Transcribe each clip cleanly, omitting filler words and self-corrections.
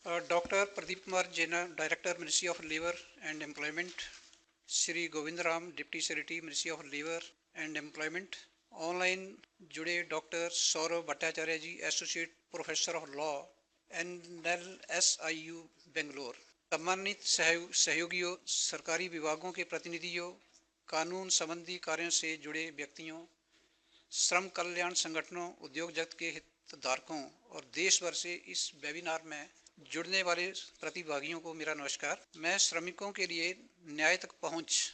Doctor Pradeep Kumar Jena, director ministry of labour and employment. Shri Govind Ram, deputy secretary ministry of labour and employment. Online जुड़े doctor Saurabh Bhattacharya ji, associate professor of law, NLSIU Bangalore. सम्मानित सहयोगियों, सरकारी विभागों के प्रतिनिधियों, कानून संबंधी कार्यों से जुड़े व्यक्तियों, श्रम कल्याण संगठनों, उद्योग जगत के हितधारकों और देश भर से इस वेबिनार में जुड़ने वाले प्रतिभागियों को मेरा नमस्कार। मैं श्रमिकों के लिए न्याय तक पहुंच,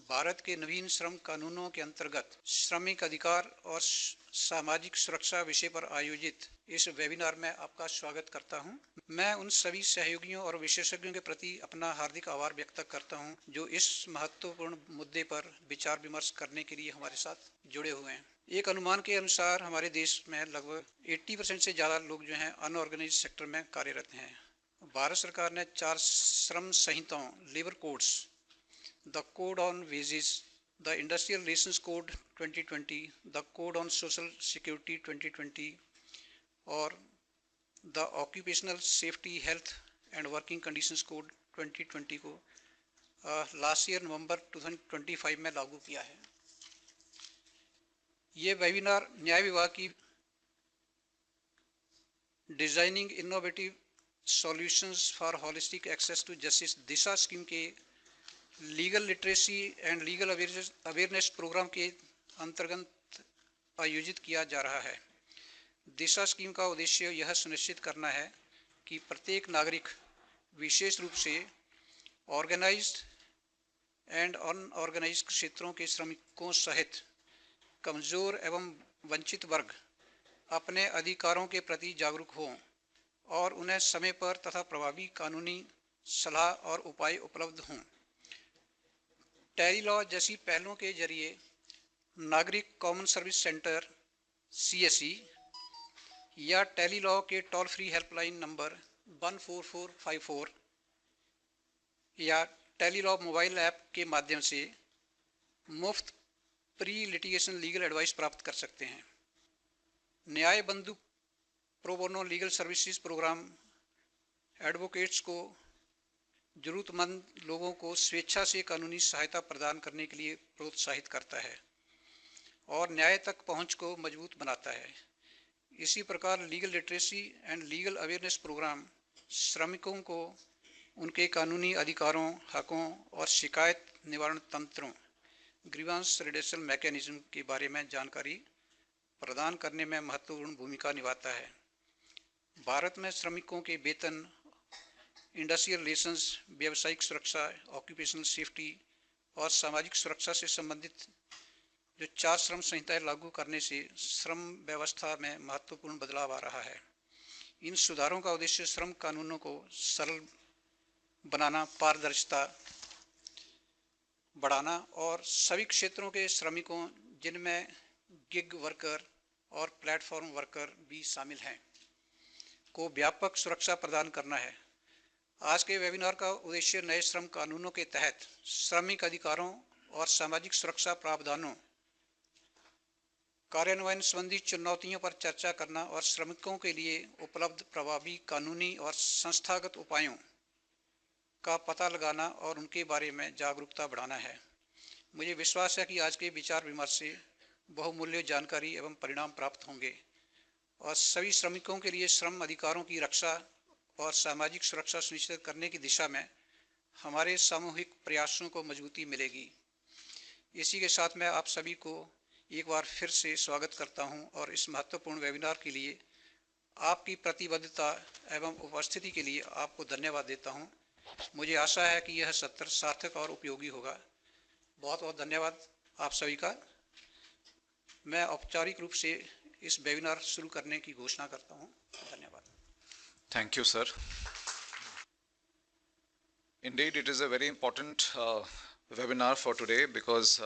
भारत के नवीन श्रम कानूनों के अंतर्गत श्रमिक अधिकार और सामाजिक सुरक्षा विषय पर आयोजित इस वेबिनार में आपका स्वागत करता हूं। मैं उन सभी सहयोगियों और विशेषज्ञों के प्रति अपना हार्दिक आभार व्यक्त करता हूं जो इस महत्वपूर्ण मुद्दे पर विचार विमर्श करने के लिए हमारे साथ जुड़े हुए हैं। एक अनुमान के अनुसार हमारे देश में लगभग 80% से ज़्यादा लोग जो हैं अनऑर्गेनाइज सेक्टर में कार्यरत हैं। भारत सरकार ने 4 श्रम संहिताओं, labour codes, the code on wages, the industrial relations code 2020, the code on social security 2020 और the occupational safety health and working conditions code 2020 को लास्ट ईयर नवंबर 2025 में लागू किया है। ये वेबिनार न्याय विभाग की designing innovative solutions for holistic access to justice Disha scheme के legal literacy and legal awareness programme के अंतर्गत आयोजित किया जा रहा है। दिशा स्कीम का उद्देश्य यह सुनिश्चित करना है कि प्रत्येक नागरिक, विशेष रूप से ऑर्गेनाइज्ड एंड अनऑर्गेनाइज्ड क्षेत्रों के श्रमिकों सहित कमजोर एवं वंचित वर्ग अपने अधिकारों के प्रति जागरूक हों और उन्हें समय पर तथा प्रभावी कानूनी सलाह और उपाय उपलब्ध हों। टेली लॉ जैसी पहलों के जरिए नागरिक कॉमन सर्विस सेंटर CSE या टेली लॉ के टोल फ्री हेल्पलाइन नंबर 14454 या टेली लॉ मोबाइल ऐप के माध्यम से मुफ्त प्री लिटिगेशन लीगल एडवाइस प्राप्त कर सकते हैं। Nyaya Bandhu pro bono legal services programme advocates को जरूरतमंद लोगों को स्वेच्छा से कानूनी सहायता प्रदान करने के लिए प्रोत्साहित करता है और न्याय तक पहुंच को मजबूत बनाता है। इसी प्रकार legal literacy and legal awareness programme श्रमिकों को उनके कानूनी अधिकारों, हकों और शिकायत निवारण तंत्रों, ग्रीवांस रिडेशन मैकेनिज्म के बारे में जानकारी प्रदान करने में महत्वपूर्ण भूमिका निभाता है। भारत में श्रमिकों के वेतन, इंडस्ट्रियल रिलेशंस, व्यावसायिक सुरक्षा, ऑक्यूपेशनल सेफ्टी और सामाजिक सुरक्षा से संबंधित जो 4 श्रम संहिताएं लागू करने से श्रम व्यवस्था में महत्वपूर्ण बदलाव आ रहा है। इन सुधारों का उद्देश्य श्रम कानूनों को सरल बनाना, पारदर्शिता बढ़ाना और सभी क्षेत्रों के श्रमिकों, जिनमें गिग वर्कर और प्लेटफॉर्म वर्कर भी शामिल हैं, को व्यापक सुरक्षा प्रदान करना है। आज के वेबिनार का उद्देश्य नए श्रम कानूनों के तहत श्रमिक अधिकारों और सामाजिक सुरक्षा प्रावधानों कार्यान्वयन संबंधी चुनौतियों पर चर्चा करना और श्रमिकों के लिए उपलब्ध प्रभावी कानूनी और संस्थागत उपायों का पता लगाना और उनके बारे में जागरूकता बढ़ाना है। मुझे विश्वास है कि आज के विचार विमर्श से बहुमूल्य जानकारी एवं परिणाम प्राप्त होंगे और सभी श्रमिकों के लिए श्रम अधिकारों की रक्षा और सामाजिक सुरक्षा सुनिश्चित करने की दिशा में हमारे सामूहिक प्रयासों को मजबूती मिलेगी। इसी के साथ मैं आप सभी को एक बार फिर से स्वागत करता हूं और इस महत्वपूर्ण वेबिनार के लिए आपकी प्रतिबद्धता एवं उपस्थिति के लिए आपको धन्यवाद देता हूं। मुझे आशा है कि यह सत्र सार्थक और उपयोगी होगा। बहुत बहुत धन्यवाद आप सभी का। मैं औपचारिक रूप से इस वेबिनार शुरू करने की घोषणा करता हूं। धन्यवाद। Thank you, sir. Indeed, it is a very important webinar for today because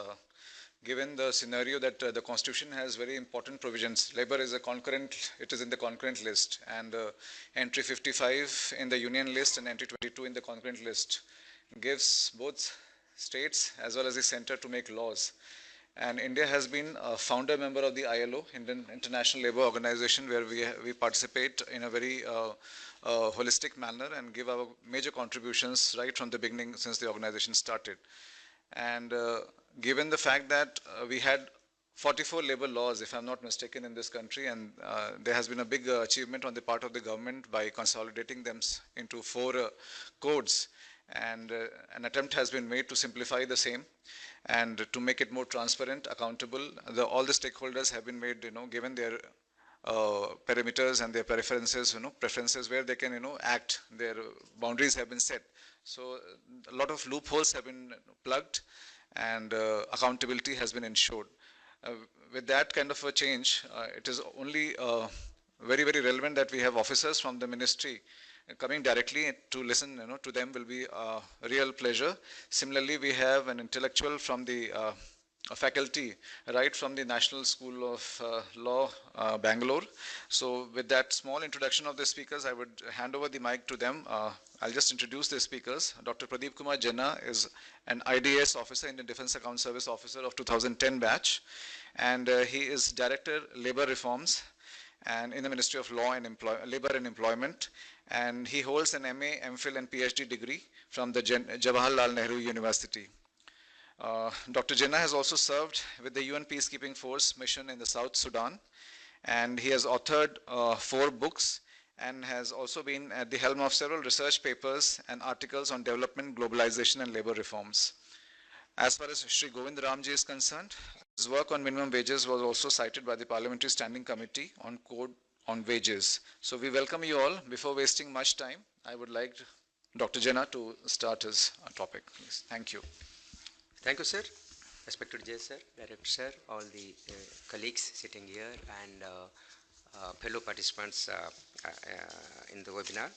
given the scenario that the Constitution has very important provisions, labor is a concurrent, it is in the concurrent list, and entry 55 in the union list and entry 22 in the concurrent list gives both states as well as the center to make laws. And India has been a founder member of the ILO, Indian International Labour Organization, where we participate in a very holistic manner and give our major contributions right from the beginning since the organization started. And given the fact that we had 44 labor laws, if I'm not mistaken, in this country, and there has been a big achievement on the part of the government by consolidating them into 4 codes, and an attempt has been made to simplify the same and to make it more transparent, accountable. All the stakeholders have been made, given their perimeters and their preferences, preferences where they can, act. Their boundaries have been set. So a lot of loopholes have been plugged, and accountability has been ensured. With that kind of a change, it is only very, very relevant that we have officers from the ministry coming directly to listen, to them will be a real pleasure. Similarly, we have an intellectual from the faculty, right from the National School of Law, Bangalore. So with that small introduction of the speakers, I would hand over the mic to them. I'll just introduce the speakers. Dr. Pradeep Kumar Jena is an IDS officer, Indian Defense Account Service officer of 2010 batch, and he is Director Labor Reforms and in the Ministry of Law and Labor and Employment, and he holds an MA, MPhil and PhD degree from the Jawaharlal Nehru University. Dr. Jinnah has also served with the UN Peacekeeping Force mission in the South Sudan, and he has authored 4 books and has also been at the helm of several research papers and articles on development, globalization and labor reforms. As far as Sri Govind Ramji is concerned, his work on minimum wages was also cited by the Parliamentary Standing Committee on Code on Wages. So we welcome you all. Before wasting much time, I would like Dr. Jinnah to start his topic, please. Thank you. Thank you, sir. Respected Jay, sir, Director, sir, all the colleagues sitting here and fellow participants in the webinar.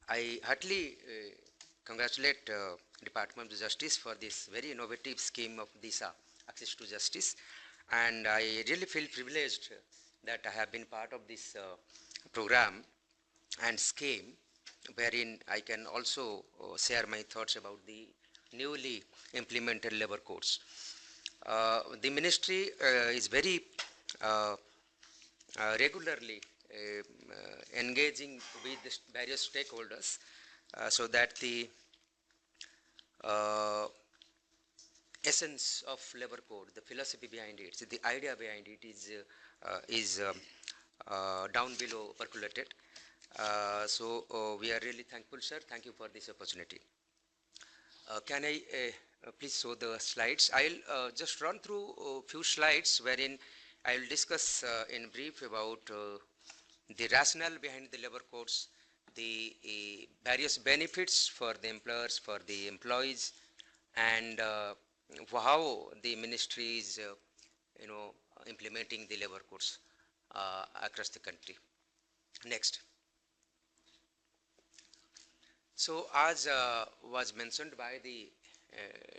I heartily congratulate Department of Justice for this very innovative scheme of DISA, Access to Justice, and I really feel privileged that I have been part of this program and scheme, wherein I can also share my thoughts about the newly implemented labor codes. The ministry is very regularly engaging with the various stakeholders so that the essence of labor code, the philosophy behind it, the idea behind it is down below percolated. So we are really thankful, sir. Thank you for this opportunity. Can I please show the slides? I'll just run through a few slides wherein I will discuss in brief about the rationale behind the labor codes, the various benefits for the employers, for the employees, and how the ministry is, implementing the labor codes across the country. Next. So, as was mentioned by the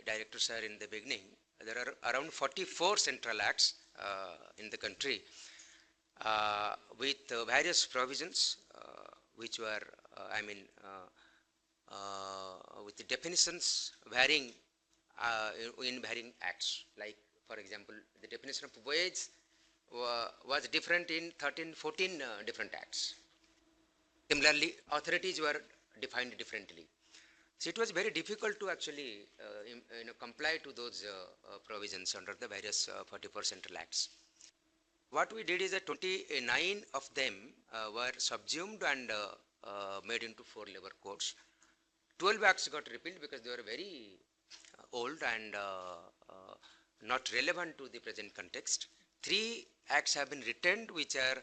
Director Sir in the beginning, there are around 44 central acts in the country with various provisions which were, with the definitions varying in varying acts. Like, for example, the definition of wage was different in 14 different acts. Similarly, authorities were defined differently. So it was very difficult to actually comply to those provisions under the various 44 central acts. What we did is that 29 of them were subsumed and made into 4 labor codes. 12 acts got repealed because they were very old and not relevant to the present context. 3 acts have been retained which are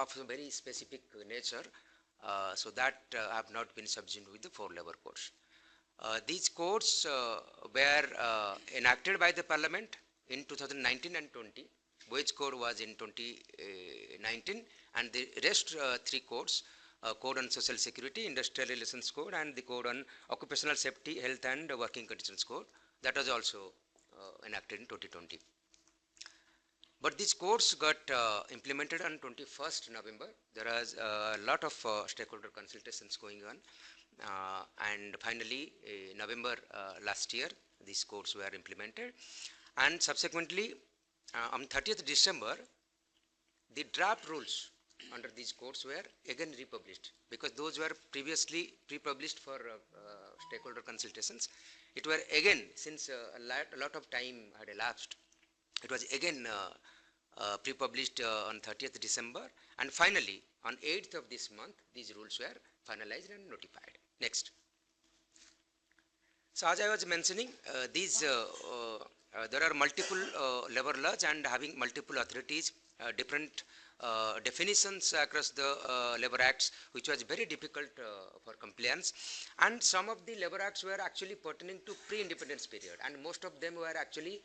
of a very specific nature. So that have not been subsumed with the 4 labor codes. These codes were enacted by the Parliament in 2019 and 20. Wage code was in 2019, and the rest 3 codes, Code on Social Security, Industrial Relations Code, and the Code on Occupational Safety, Health and Working Conditions Code, that was also enacted in 2020. But these codes got implemented on 21st November. There was a lot of stakeholder consultations going on. And finally, November last year, these codes were implemented. And subsequently, on 30th December, the draft rules under these codes were again republished, because those were previously pre-published for stakeholder consultations. It were again, since a lot of time had elapsed, it was again pre-published on 30th December, and finally on 8th of this month these rules were finalized and notified. Next. So as I was mentioning, there are multiple labor laws and having multiple authorities, different definitions across the labor acts, which was very difficult for compliance. And some of the labor acts were actually pertaining to pre-independence period, and most of them were actually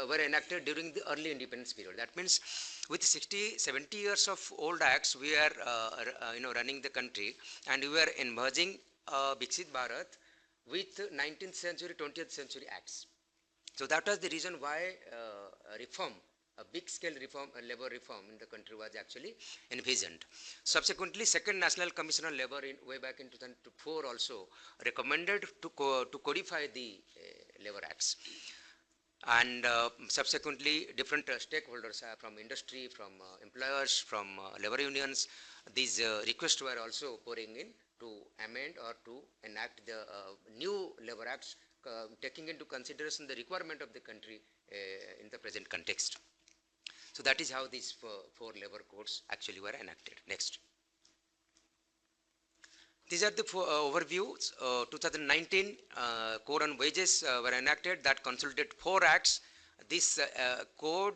were enacted during the early independence period. That means with 60, 70 years of old acts, we are running the country, and we were emerging Viksit Bharat with 19th century, 20th century acts. So that was the reason why a big scale reform, labor reform in the country was actually envisioned. Subsequently, Second National Commission on Labor way back in 2004 also recommended to codify the labor acts. And subsequently, different stakeholders from industry, from employers, from labor unions, these requests were also pouring in to amend or to enact the new labor acts, taking into consideration the requirement of the country in the present context. So that is how these four labor codes actually were enacted. Next. These are the overviews. 2019 Code on Wages were enacted that consolidated 4 acts. This code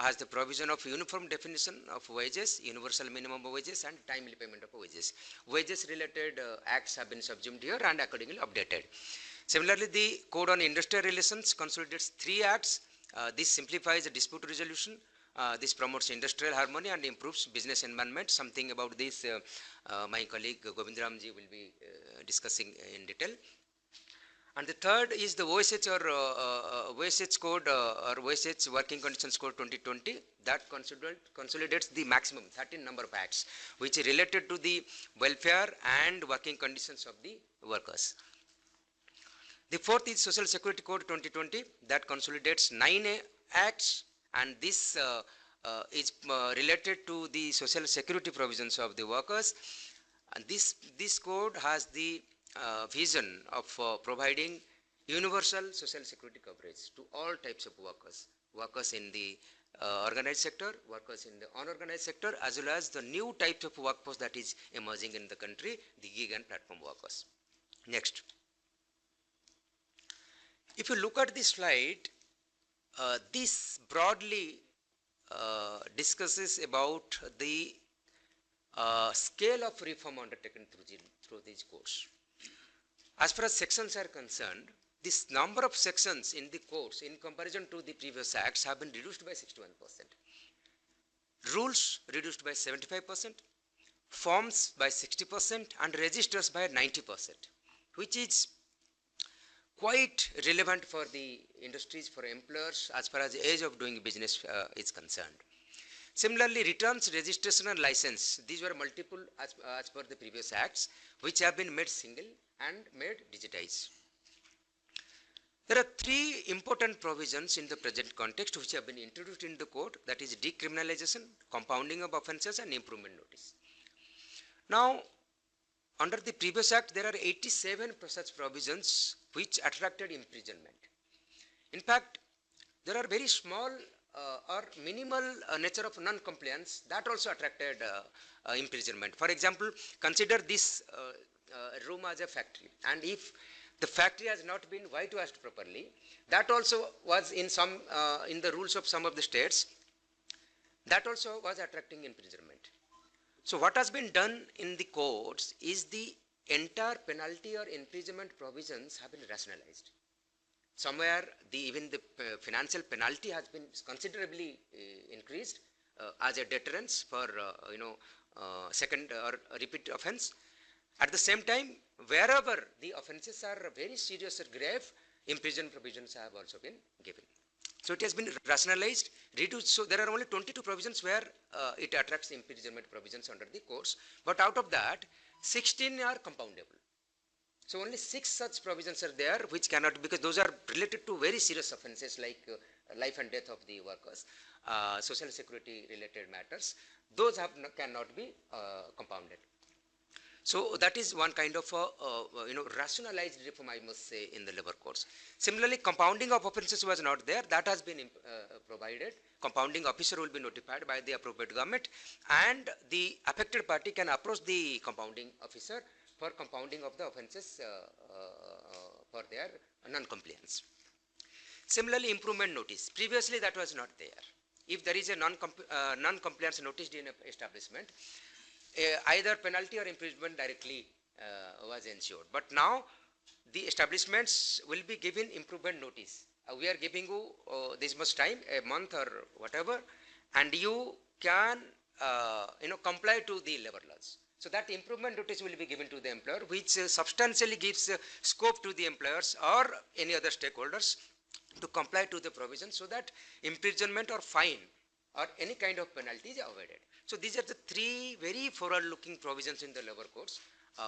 has the provision of uniform definition of wages, universal minimum wages, and timely payment of wages. Wages related acts have been subsumed here and accordingly updated. Similarly, the Code on Industrial Relations consolidates 3 acts. This simplifies the dispute resolution. This promotes industrial harmony and improves business environment. Something about this my colleague Govindramji will be discussing in detail. And the third is the OSH or OSH code or OSH Working Conditions Code 2020 that consolidates the maximum 13 number of acts which are related to the welfare and working conditions of the workers. The fourth is Social Security Code 2020 that consolidates 9 acts, and this is related to the social security provisions of the workers. And this code has the vision of providing universal social security coverage to all types of workers in the organized sector, workers in the unorganized sector, as well as the new types of workforce that is emerging in the country, the gig and platform workers. Next. If you look at this slide, this broadly discusses about the scale of reform undertaken through these codes. As far as sections are concerned, this number of sections in the codes in comparison to the previous acts have been reduced by 61%. Rules reduced by 75%, forms by 60%, and registers by 90%, which is quite relevant for the industries, for employers, as far as the age of doing business is concerned. Similarly, returns, registration, and license, these were multiple as per the previous acts, which have been made single and made digitized. There are 3 important provisions in the present context which have been introduced in the code, that is decriminalization, compounding of offences, and improvement notice. Now, under the previous act, there are 87 such provisions which attracted imprisonment. In fact, there are very small or minimal nature of non-compliance that also attracted imprisonment. For example, consider this room as a factory, and if the factory has not been whitewashed properly, that also was in the rules of some of the states, that also was attracting imprisonment. So what has been done in the courts is the entire penalty or imprisonment provisions have been rationalized. Somewhere even the financial penalty has been considerably increased as a deterrence for second or repeat offense. At the same time, wherever the offenses are very serious or grave, imprisonment provisions have also been given. So it has been rationalized, reduced. So there are only 22 provisions where it attracts imprisonment provisions under the courts, but out of that, 16 are compoundable. So only 6 such provisions are there which cannot, because those are related to very serious offences like life and death of the workers, social security related matters, those cannot be compounded. So that is one kind of rationalized reform, I must say, in the labor codes. Similarly, compounding of offences was not there. That has been provided. Compounding officer will be notified by the appropriate government, and the affected party can approach the compounding officer for compounding of the offences for their non-compliance. Similarly, improvement notice. Previously, that was not there. If there is a non-compliance noticed in an establishment, either penalty or imprisonment directly was ensured. But now the establishments will be given improvement notice. We are giving you this much time, a month or whatever, and you can comply to the labor laws. So that improvement notice will be given to the employer, which substantially gives scope to the employers or any other stakeholders to comply to the provision, so that imprisonment or fine or any kind of penalty is avoided. So these are the three very forward-looking provisions in the labor codes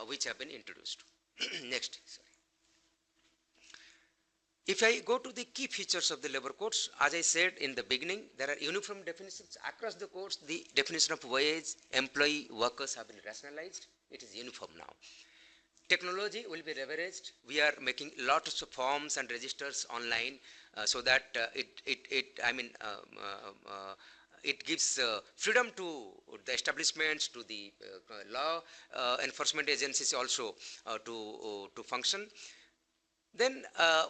which have been introduced. Next, sorry. If I go to the key features of the labor codes, as I said in the beginning, there are uniform definitions across the codes. The definition of wage, employee, workers have been rationalized. It is uniform now. Technology will be leveraged. We are making lots of forms and registers online so that it gives freedom to the establishments, to the law enforcement agencies also to function. Then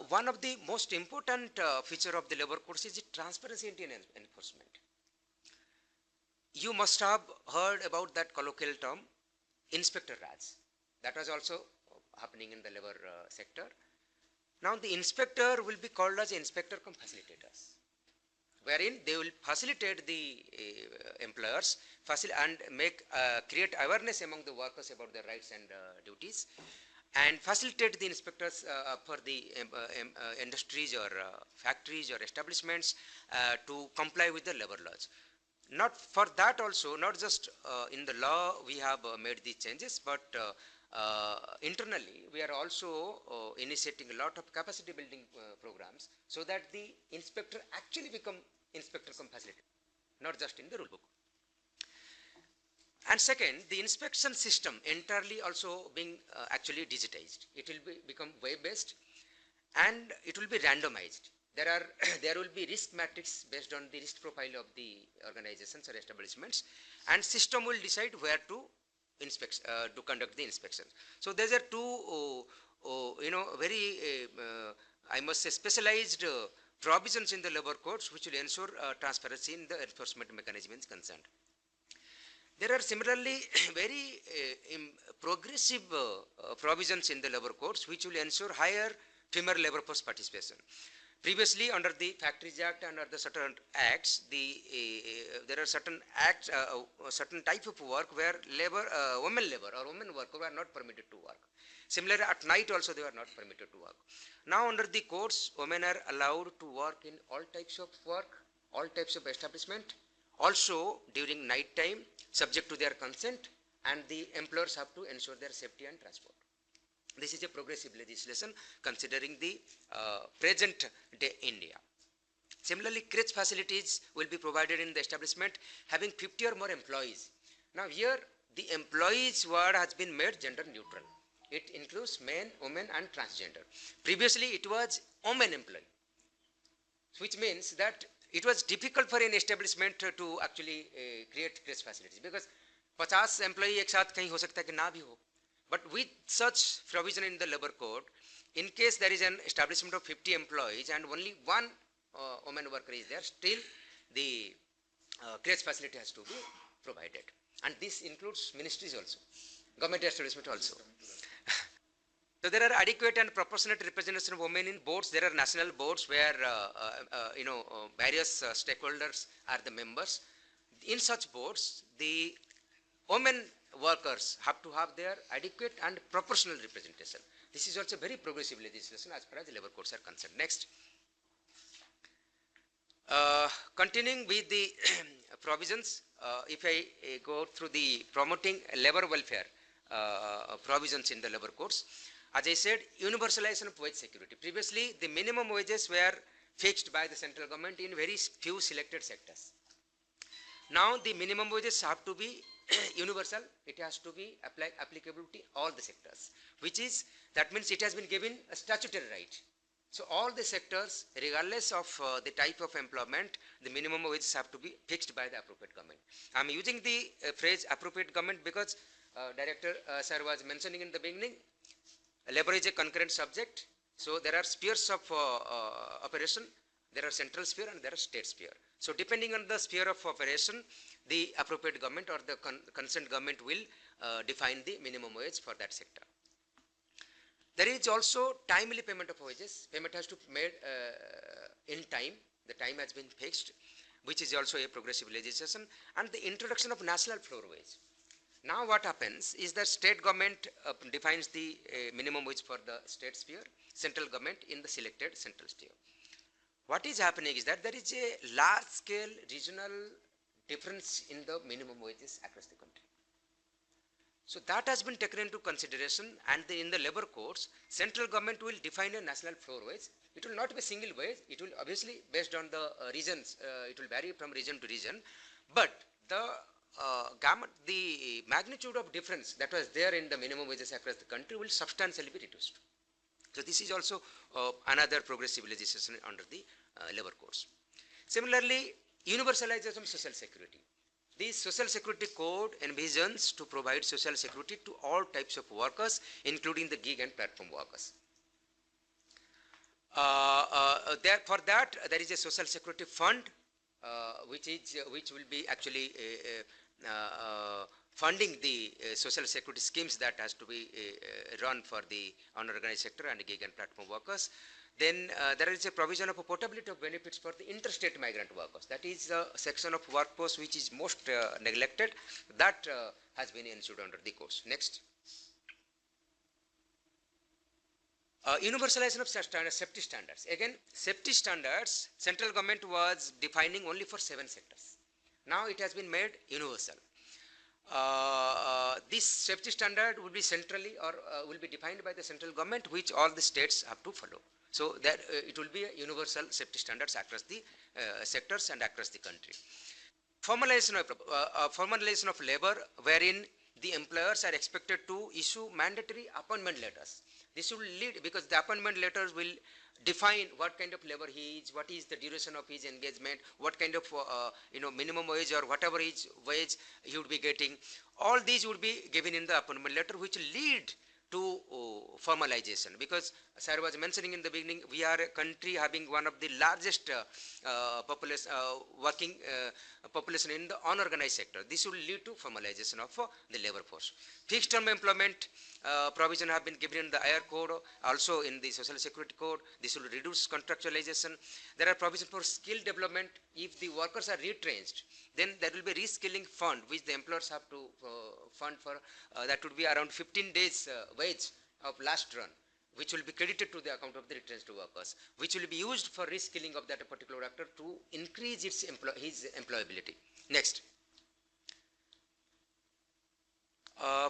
one of the most important feature of the labor codes is the transparency in enforcement. You must have heard about that colloquial term, Inspector Raj. That was also happening in the labor sector. Now the inspector will be called as inspector cum facilitators, wherein they will facilitate the employers and create awareness among the workers about their rights and duties, and facilitate the inspectors for the industries or factories or establishments to comply with the labor laws. Not for that also, not just in the law we have made these changes, but internally we are also initiating a lot of capacity building programs, so that the inspector actually become inspector cum facilitator, not just in the rule book. And second, the inspection system entirely also being actually digitized. It will become web-based, and it will be randomized. There will be risk matrix based on the risk profile of the organizations or establishments, and system will decide where to to conduct the inspection. So these are two, very, I must say, specialized provisions in the labor codes which will ensure transparency in the enforcement mechanisms concerned. There are similarly very progressive provisions in the labor codes which will ensure higher female labor force participation. Previously, under the Factories Act and under the certain acts, there are certain acts, certain type of work where women labor or women workers were not permitted to work. Similarly, at night also they were not permitted to work. Now, under the codes, women are allowed to work in all types of work, all types of establishment, also during night time, subject to their consent, and the employers have to ensure their safety and transport. This is a progressive legislation considering the present day India. Similarly, crèche facilities will be provided in the establishment having 50 or more employees. Now here the employees word has been made gender neutral. It includes men, women and transgender. Previously it was women employee, which means that it was difficult for an establishment to actually create crèche facilities, because 50 employee एक साथ कहीं हो सकता है कि ना भी हो. But with such provision in the labor code, in case there is an establishment of 50 employees and only one woman worker is there, still the crèche facility has to be provided. And this includes ministries also, government establishment also. So there are adequate and proportionate representation of women in boards. There are national boards where various stakeholders are the members. In such boards, the women workers have to have their adequate and proportional representation. This is also very progressive legislation as far as the labor codes are concerned. Next. Continuing with the provisions, if I go through the promoting labor welfare provisions in the labor codes, as I said, universalization of wage security. Previously, the minimum wages were fixed by the central government in very few selected sectors. Now the minimum wages have to be universal. It has to be applicable to all the sectors, that means it has been given a statutory right. So all the sectors, regardless of the type of employment, the minimum wages have to be fixed by the appropriate government. I am using the phrase appropriate government because Director Sir was mentioning in the beginning, labor is a concurrent subject. So there are spheres of operation. There are central sphere and there are state sphere. So depending on the sphere of operation, the appropriate government or the concerned government will define the minimum wage for that sector. There is also timely payment of wages. Payment has to be made in time. The time has been fixed, which is also a progressive legislation, and the introduction of national floor wage. Now what happens is that state government defines the minimum wage for the state sphere, central government in the selected central sphere. What is happening is that there is a large scale regional difference in the minimum wages across the country. So that has been taken into consideration, and in the labor codes, central government will define a national floor wage. It will not be a single wage. It will obviously based on the regions. It will vary from region to region, but the magnitude of difference that was there in the minimum wages across the country will substantially be reduced. So this is also another progressive legislation under the labor codes. Similarly, universalization of social security. The Social Security Code envisions to provide social security to all types of workers, including the gig and platform workers. For that, there is a Social Security Fund, which will be actually funding the social security schemes that has to be run for the unorganized sector and gig and platform workers. Then there is a provision of a portability of benefits for the interstate migrant workers. That is a section of workforce which is most neglected. That has been ensured under the codes. Next. Universalization of safety standards. Again, safety standards, central government was defining only for 7 sectors. Now it has been made universal. This safety standard will be centrally or will be defined by the central government, which all the states have to follow. So that it will be a universal safety standards across the sectors and across the country. Formalization of labor, wherein the employers are expected to issue mandatory appointment letters. This will lead, because the appointment letters will define what kind of labor he is, what is the duration of his engagement, what kind of minimum wage or whatever his wage he would be getting. All these would be given in the appointment letter, which will lead to formalization, because sir was mentioning in the beginning, we are a country having one of the largest working population in the unorganized sector. This will lead to formalization of the labor force. Fixed term employment provision have been given in the IR code, also in the Social Security Code. This will reduce contractualization. There are provisions for skill development. If the workers are retrenched, then there will be reskilling fund which the employers have to fund for. That would be around 15 days wage of last run, which will be credited to the account of the retrenched workers, which will be used for reskilling of that particular actor to increase his employability. Next.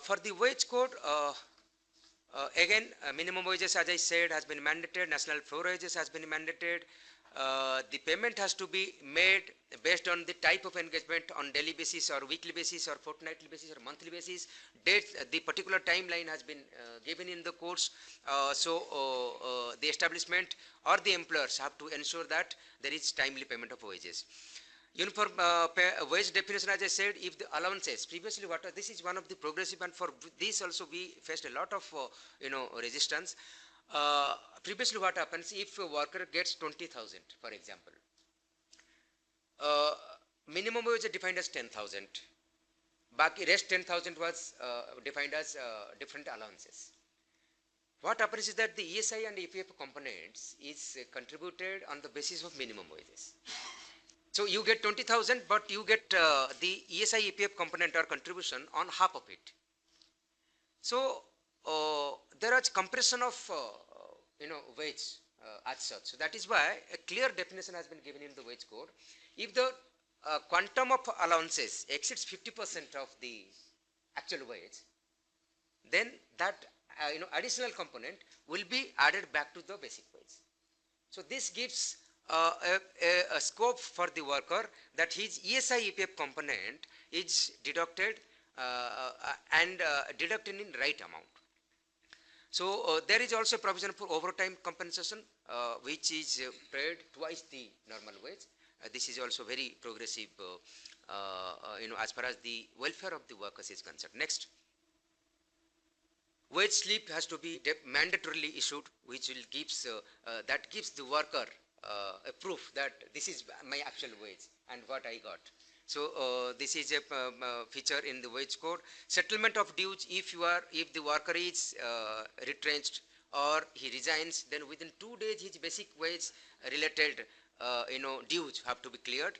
For the wage code, again, minimum wages, as I said, has been mandated. National floor wages has been mandated. The payment has to be made based on the type of engagement on daily basis or weekly basis or fortnightly basis or monthly basis. The particular timeline has been given in the course. The establishment or the employers have to ensure that there is timely payment of wages. Uniform wage definition, as I said, if the allowances, previously this is one of the progressive, and for this also we faced a lot of resistance. Previously what happens, if a worker gets 20,000, for example, minimum wage is defined as 10,000, Baki rest 10,000 was defined as different allowances. What happens is that the ESI and EPF components is contributed on the basis of minimum wages. So you get 20,000, but you get the ESI EPF component or contribution on half of it. So there is compression of wage as such. So that is why a clear definition has been given in the wage code. If the quantum of allowances exceeds 50% of the actual wage, then that additional component will be added back to the basic wage. So this gives a scope for the worker that his ESI EPF component is deducted and deducted in right amount. So there is also provision for overtime compensation, which is paid twice the normal wage. This is also very progressive, as far as the welfare of the workers is concerned. Next, wage slip has to be mandatorily issued, which will gives that gives the worker a proof that this is my actual wage and what I got. So this is a feature in the wage code. Settlement of dues, if the worker is retrenched or he resigns, then within 2 days his basic wage related dues have to be cleared.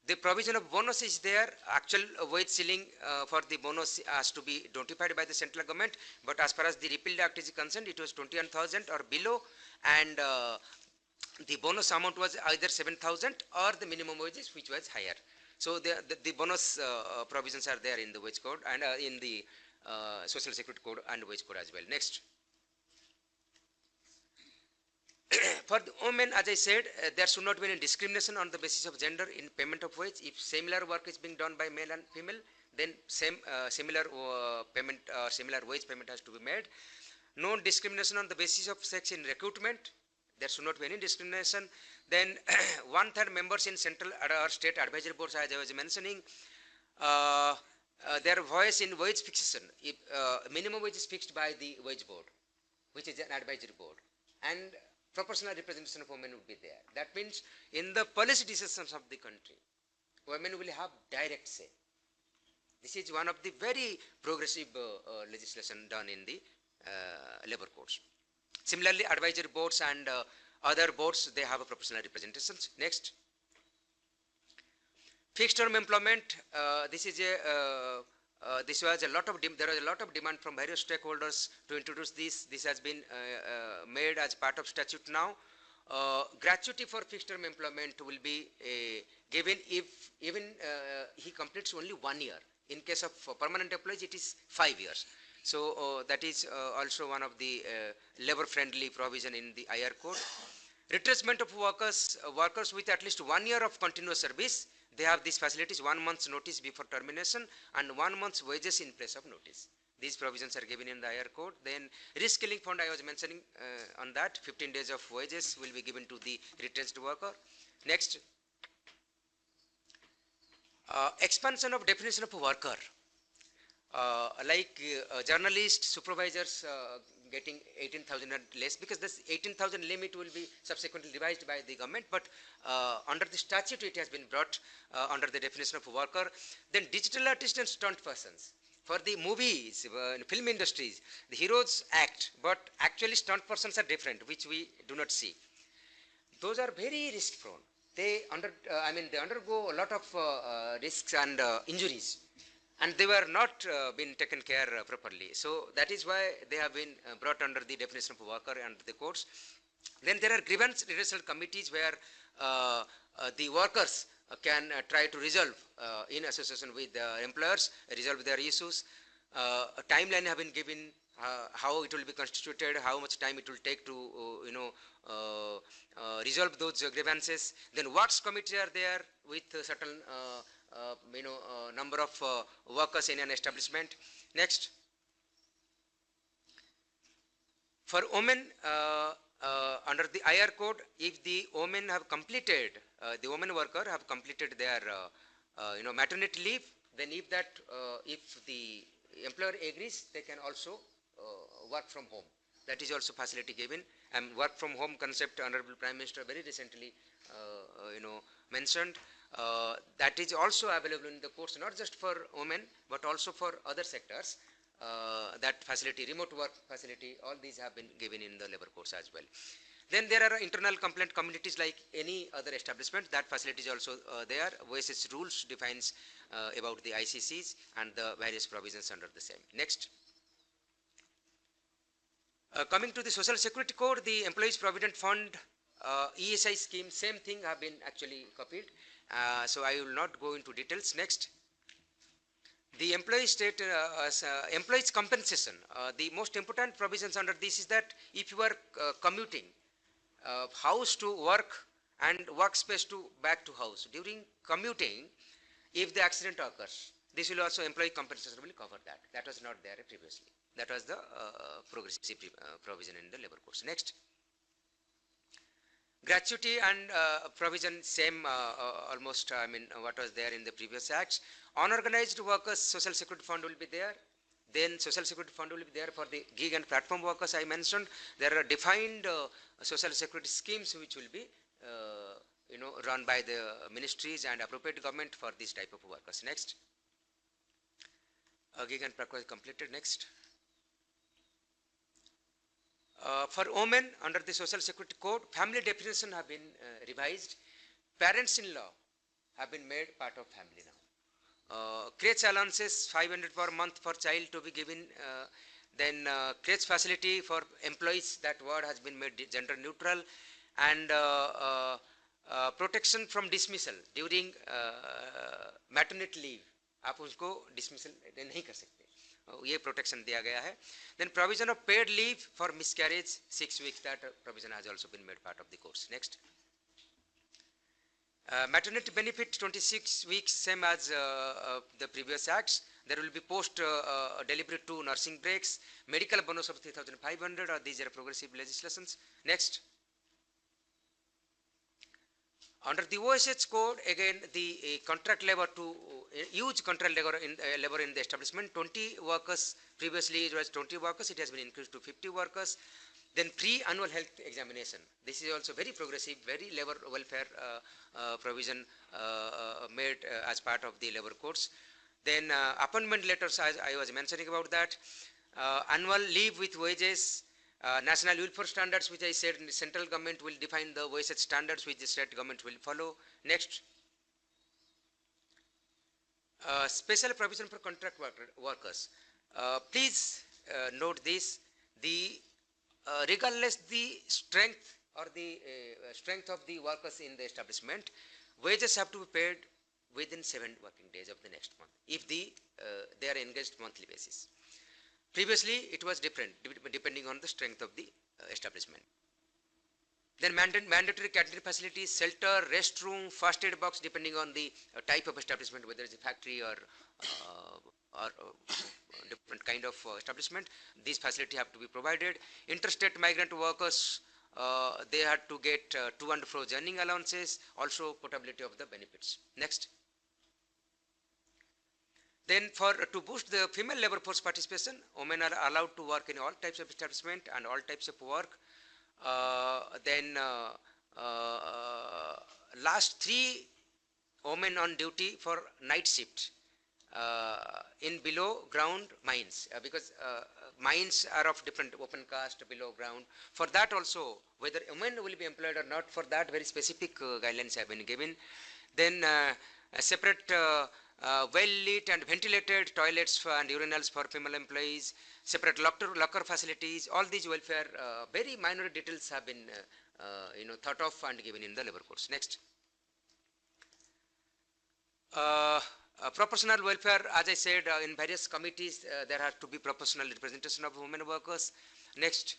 The provision of bonus is there. Actual wage ceiling for the bonus has to be notified by the central government, but as far as the repealed act is concerned, it was 21,000 or below, and the bonus amount was either 7,000 or the minimum wages, which was higher. So the bonus provisions are there in the wage code and in the social security code and wage code as well. Next. For the women, as I said, there should not be any discrimination on the basis of gender in payment of wage. If similar work is being done by male and female, then similar payment, similar wage payment has to be made. No discrimination on the basis of sex in recruitment. There should not be any discrimination. Then 1/3 members in central or state advisory boards, as I was mentioning, their voice in wage fixation. If minimum wage is fixed by the wage board, which is an advisory board, and proportional representation of women would be there. That means in the policy decisions of the country, women will have direct say. This is one of the very progressive legislation done in the labor codes. Similarly, advisory boards and other boards, they have a proportional representations. Next. Fixed term employment, this is a there was a lot of demand from various stakeholders to introduce this. This has been made as part of statute now. Gratuity for fixed term employment will be given if even he completes only 1 year. In case of permanent employees, it is 5 years. So that is also one of the labor friendly provision in the IR code. Retrenchment of workers with at least 1 year of continuous service, they have these facilities: 1 month's notice before termination and 1 month's wages in place of notice. These provisions are given in the IR code. Then reskilling fund, I was mentioning on that, 15 days of wages will be given to the retrenched worker. Next, expansion of definition of a worker. Journalists, supervisors getting 18,000 and less, because this 18,000 limit will be subsequently revised by the government, but under the statute it has been brought under the definition of a worker. Then digital artists and stunt persons. For the movies, film industries, the Heroes Act, but actually stunt persons are different, which we do not see. Those are very risk prone. They undergo a lot of risks and injuries, and they were not been taken care properly. So that is why they have been brought under the definition of worker and the courts. Then there are grievance redressal committees where the workers can try to resolve in association with employers, resolve their issues. A timeline have been given, how it will be constituted, how much time it will take to resolve those grievances. Then works committees are there with certain number of workers in an establishment. Next, for women under the IR code, if the women have completed, the women worker have completed their maternity leave, then if the employer agrees, they can also work from home. That is also facility given. And work from home concept, Honorable Prime Minister very recently mentioned. That is also available in the courts, not just for women, but also for other sectors. That facility, remote work facility, all these have been given in the labor courts as well. Then there are internal complaint committees like any other establishment. That facility is also there. OSS rules defines about the ICCs and the various provisions under the same. Next. Coming to the Social Security Code, the Employees Provident Fund, ESI scheme, same thing have been actually copied. So I will not go into details. Next. The employees compensation. The most important provisions under this is that if you are commuting house to work and workspace to back to house. During commuting, if the accident occurs, this will also employee compensation will cover that. That was not there previously. That was the progressive provision in the labor codes. Next. Gratuity and provision same almost what was there in the previous acts. Unorganized workers social security fund will be there. Then social security fund will be there for the gig and platform workers I mentioned. There are defined social security schemes which will be run by the ministries and appropriate government for this type of workers. Next. Gig and platform completed. Next. For women under the Social Security Code, family definition have been revised. Parents-in-law have been made part of family now. Crèche allowances 500 per month for child to be given. Then crèche facility for employees, that word has been made gender neutral. And protection from dismissal during maternity leave. आप उसको dismissal नहीं कर सकते. ये protection दिया गया है. Then provision of paid leave for miscarriage 6 weeks, that provision has also been made part of the course. Next. Maternity benefit 26 weeks, same as the previous acts. There will be post delivery to nursing breaks, medical bonus of 3,500, or these are progressive legislations. Next. Under the OSH code, again the contract labor to huge contract labor in the establishment, 20 workers, previously it was 20 workers, it has been increased to 50 workers. Then pre-annual health examination, this is also very progressive, very labor welfare provision made as part of the labor codes. Then appointment letters, as I was mentioning about that, annual leave with wages, national welfare standards, which I said the central government will define the OSH standards which the state government will follow. Next. Special provision for contract workers. Please note this, regardless the strength or the strength of the workers in the establishment, wages have to be paid within 7 working days of the next month if they are engaged monthly basis. Previously, it was different depending on the strength of the establishment. Then mandatory canteen facilities, shelter, restroom, first aid box, depending on the type of establishment, whether it's a factory or different kind of establishment. These facilities have to be provided. Interstate migrant workers, they had to get to and fro journeying allowances, also portability of the benefits. Next. Then to boost the female labor force participation, women are allowed to work in all types of establishment and all types of work. Then last 3 women on duty for night shift in below ground mines, because mines are of different open cast, below ground. For that also, whether women will be employed or not, for that very specific guidelines have been given. Then a separate well-lit and ventilated toilets and urinals for female employees, separate locker facilities, all these welfare, very minor details have been thought of and given in the labor codes. Next. Proportional welfare, as I said, in various committees, there has to be proportional representation of women workers. Next.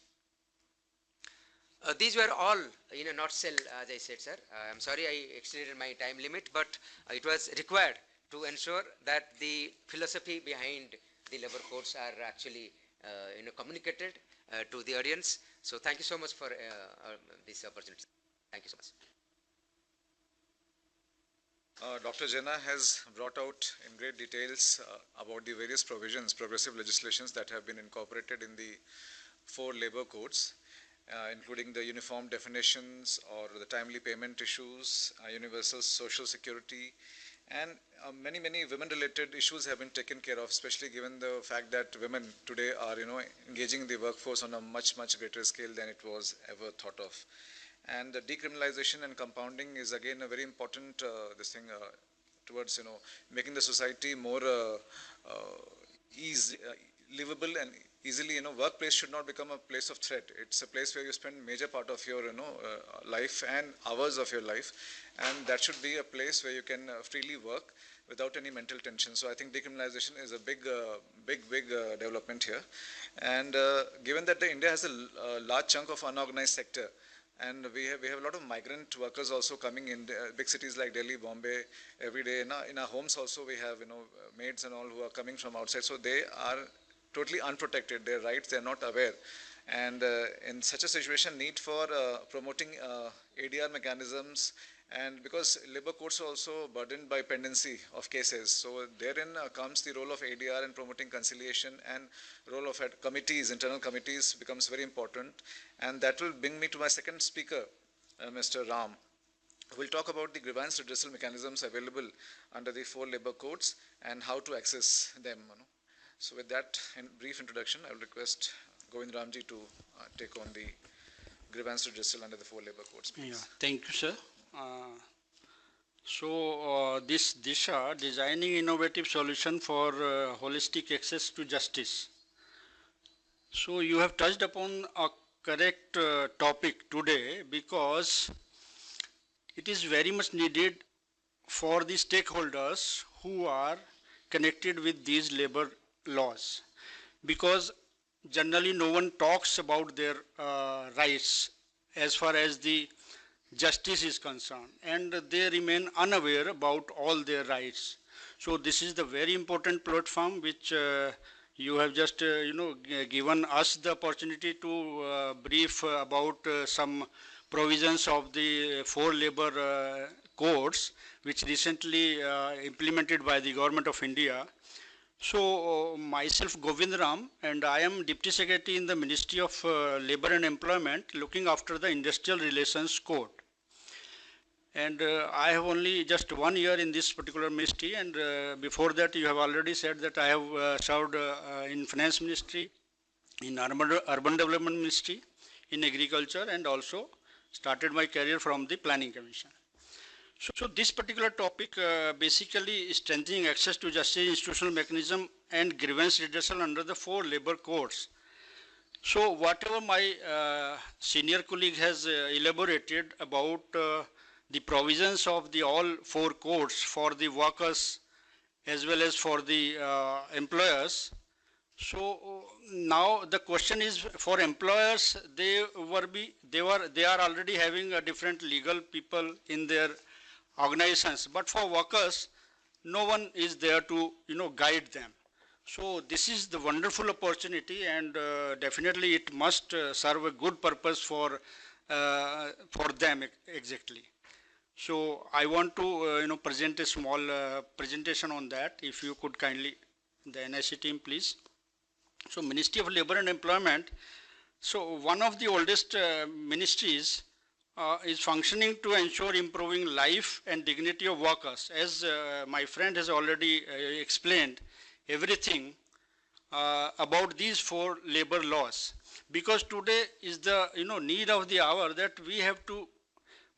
These were all in a nutshell, as I said, sir. I'm sorry I exceeded my time limit, but it was required to ensure that the philosophy behind the labor codes are actually communicated to the audience. So thank you so much for this opportunity. Thank you so much. Dr. Jena has brought out in great details about the various provisions, progressive legislations that have been incorporated in the 4 labor codes, including the uniform definitions or the timely payment issues, universal social security, and many women-related issues have been taken care of, especially given the fact that women today are, engaging in the workforce on a much greater scale than it was ever thought of. And the decriminalization and compounding is again a very important towards making the society more livable and easily. Workplace should not become a place of threat. It's a place where you spend major part of your life and hours of your life, and that should be a place where you can freely work without any mental tension. So I think decriminalization is a big development here. And given that India has a large chunk of unorganized sector, And we have a lot of migrant workers also coming in big cities like Delhi, Bombay. Every day in our homes also we have maids and all who are coming from outside. So they are totally unprotected. Their rights they are not aware. And in such a situation, need for promoting ADR mechanisms, and because labor courts are also burdened by pendency of cases, so therein comes the role of ADR in promoting conciliation, and role of committees, internal committees becomes very important. And that will bring me to my second speaker, Mr. Ram. We'll talk about the grievance redressal mechanisms available under the 4 labor codes and how to access them. So with that brief introduction, I will request Govind Ramji to take on the grievance redressal under the 4 labor codes, please. Yeah, thank you, sir. This DISHA, Designing Innovative Solution for Holistic Access to Justice. So you have touched upon a correct topic today, because it is very much needed for the stakeholders who are connected with these labor laws, because generally no one talks about their rights as far as the justice is concerned, and they remain unaware about all their rights. So this is the very important platform which you have just given us the opportunity to brief about some provisions of the 4 labor codes which recently implemented by the Government of India. So myself Govind Ram, and I am Deputy Secretary in the Ministry of Labour and Employment, looking after the Industrial Relations Code. And I have only just 1 year in this particular ministry, and before that you have already said that I have served in Finance Ministry, in Urban Development Ministry, in Agriculture, and also started my career from the Planning Commission. So this particular topic basically is strengthening access to justice, institutional mechanism, and grievance redressal under the 4 labor codes. So whatever my senior colleague has elaborated about the provisions of the all 4 codes for the workers as well as for the employers. So now the question is, for employers, they are already having a different legal people in their organizations, but for workers, no one is there to guide them. So this is the wonderful opportunity, and definitely it must serve a good purpose for them exactly. So I want to present a small presentation on that. If you could kindly, the NIC team, please. So Ministry of Labour and Employment, so one of the oldest ministries is functioning to ensure improving life and dignity of workers. As my friend has already explained everything about these 4 labor laws, because today is the need of the hour that we have to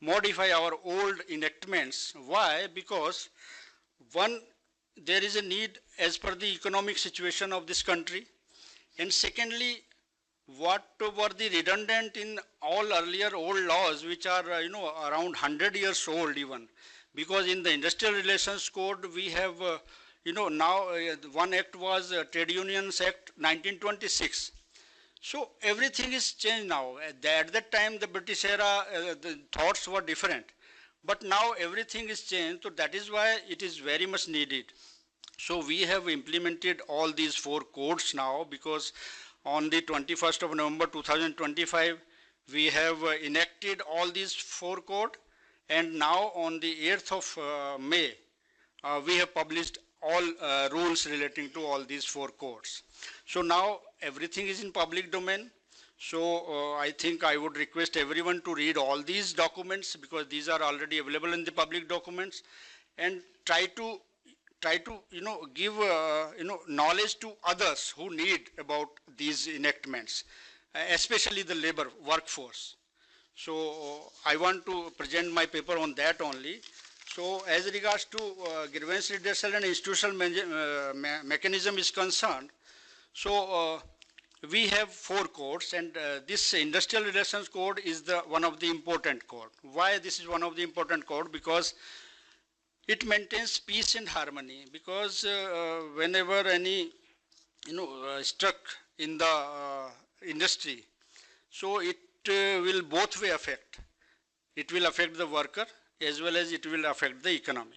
modify our old enactments. Why? Because one, there is a need as per the economic situation of this country, and secondly, what were the redundant in all earlier old laws which are around 100 years old even, because in the Industrial Relations Code we have now one act was Trade Unions Act 1926. So everything is changed now. At that time, the British era, the thoughts were different. But now everything is changed, so that is why it is very much needed. So we have implemented all these 4 codes now, because on the 21st of November 2025, we have enacted all these 4 codes, and now on the 8th of May, we have published all rules relating to all these 4 codes. So now everything is in public domain. So I think I would request everyone to read all these documents, because these are already available in the public documents, and try to give knowledge to others who need about these enactments, especially the labor workforce. So I want to present my paper on that only. So as regards to grievance redressal and institutional mechanism is concerned, so we have 4 codes, and this Industrial Relations Code is one of the important code. Why this is one of the important code? Because it maintains peace and harmony. Because whenever any struck in the industry, so it will both way affect. It will affect the worker as well as it will affect the economy.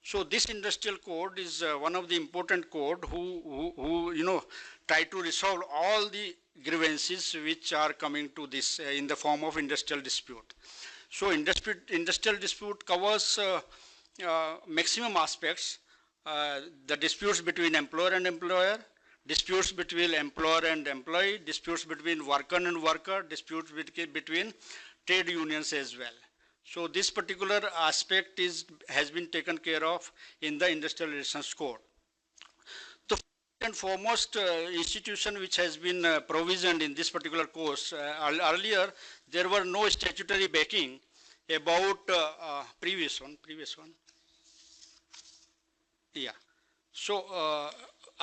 So this industrial code is one of the important code who try to resolve all the grievances which are coming to this in the form of industrial dispute. So industrial dispute covers maximum aspects, the disputes between employer and employer, disputes between employer and employee, disputes between worker and worker, disputes between trade unions as well. So this particular aspect has been taken care of in the Industrial Relations Code. The first and foremost institution which has been provisioned in this particular course, earlier there were no statutory backing about previous one. Yeah. So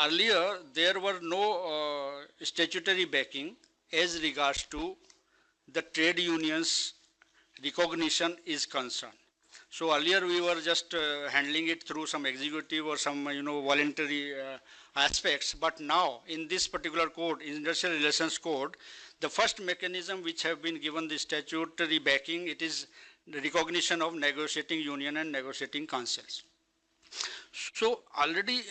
earlier there were no statutory backing as regards to the trade unions recognition is concerned. So earlier we were just handling it through some executive or some voluntary aspects, but now in this particular code, Industrial Relations Code, the first mechanism which have been given the statutory backing, it is the recognition of negotiating union and negotiating councils. So already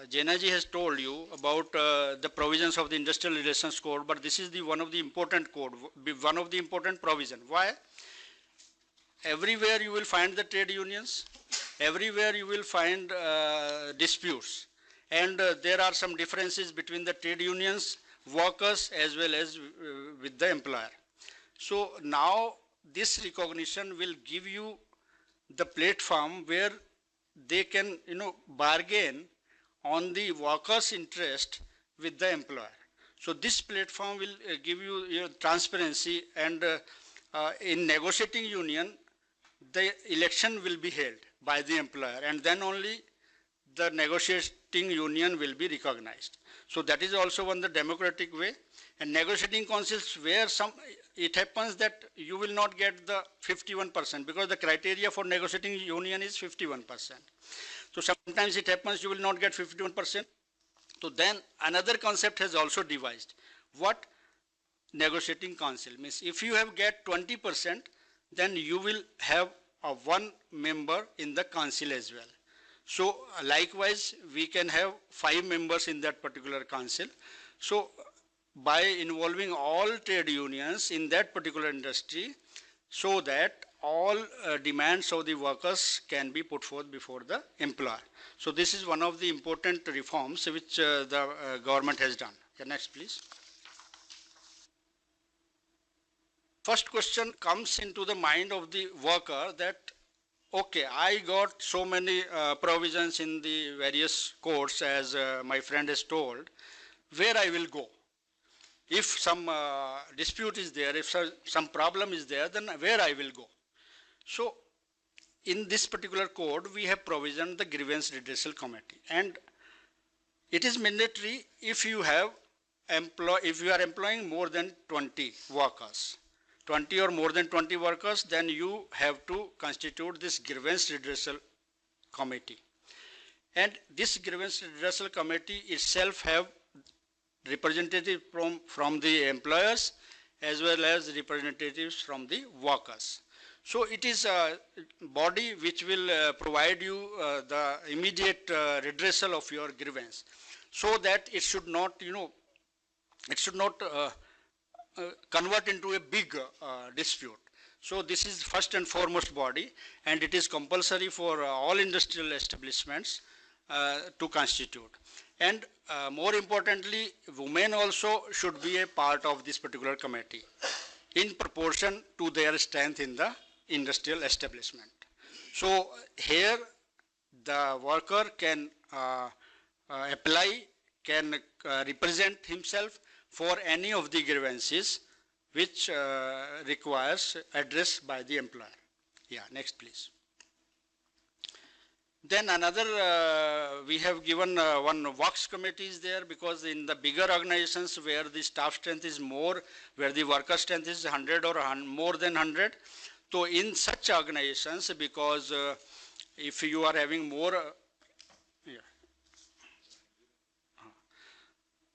Jaina ji has told you about the provisions of the Industrial Relations Code, but this is one of the important code, one of the important provision. Why? Everywhere you will find the trade unions, everywhere you will find disputes, and there are some differences between the trade unions, workers as well as with the employer. So now this recognition will give you the platform where they can bargain on the workers' interest with the employer. So this platform will give you transparency, and in negotiating union, the election will be held by the employer, and then only the negotiating union will be recognized. So that is also one the democratic way. And negotiating councils, where it happens that you will not get the 51% because the criteria for negotiating union is 51%. So sometimes it happens you will not get 51%. So then another concept has also devised. What negotiating council means? If you have get 20%, then you will have one member in the council as well. So likewise, we can have 5 members in that particular council. So by involving all trade unions in that particular industry, so that all demands of the workers can be put forth before the employer. So this is one of the important reforms which the government has done. Next, please. First question comes into the mind of the worker that, okay, I got so many provisions in the various codes as my friend has told, where I will go? If some dispute is there, if some problem is there, then where I will go? So in this particular code, we have provisioned the grievance redressal committee, and it is mandatory if you have if you are employing more than 20 workers, 20 or more than 20 workers, then you have to constitute this grievance redressal committee. And this grievance redressal committee itself have representatives from the employers as well as representatives from the workers. So it is a body which will provide you the immediate redressal of your grievance, so that it should not, convert into a big dispute. So this is first and foremost body, and it is compulsory for all industrial establishments to constitute. And more importantly, women also should be a part of this particular committee in proportion to their strength in the industrial establishment. So here the worker can apply, can represent himself for any of the grievances which requires address by the employer. Yeah, next please. Then another, we have given one works committee is there, because in the bigger organizations where the staff strength is more, where the worker strength is 100 or more than 100, so in such organizations, because if you are having more,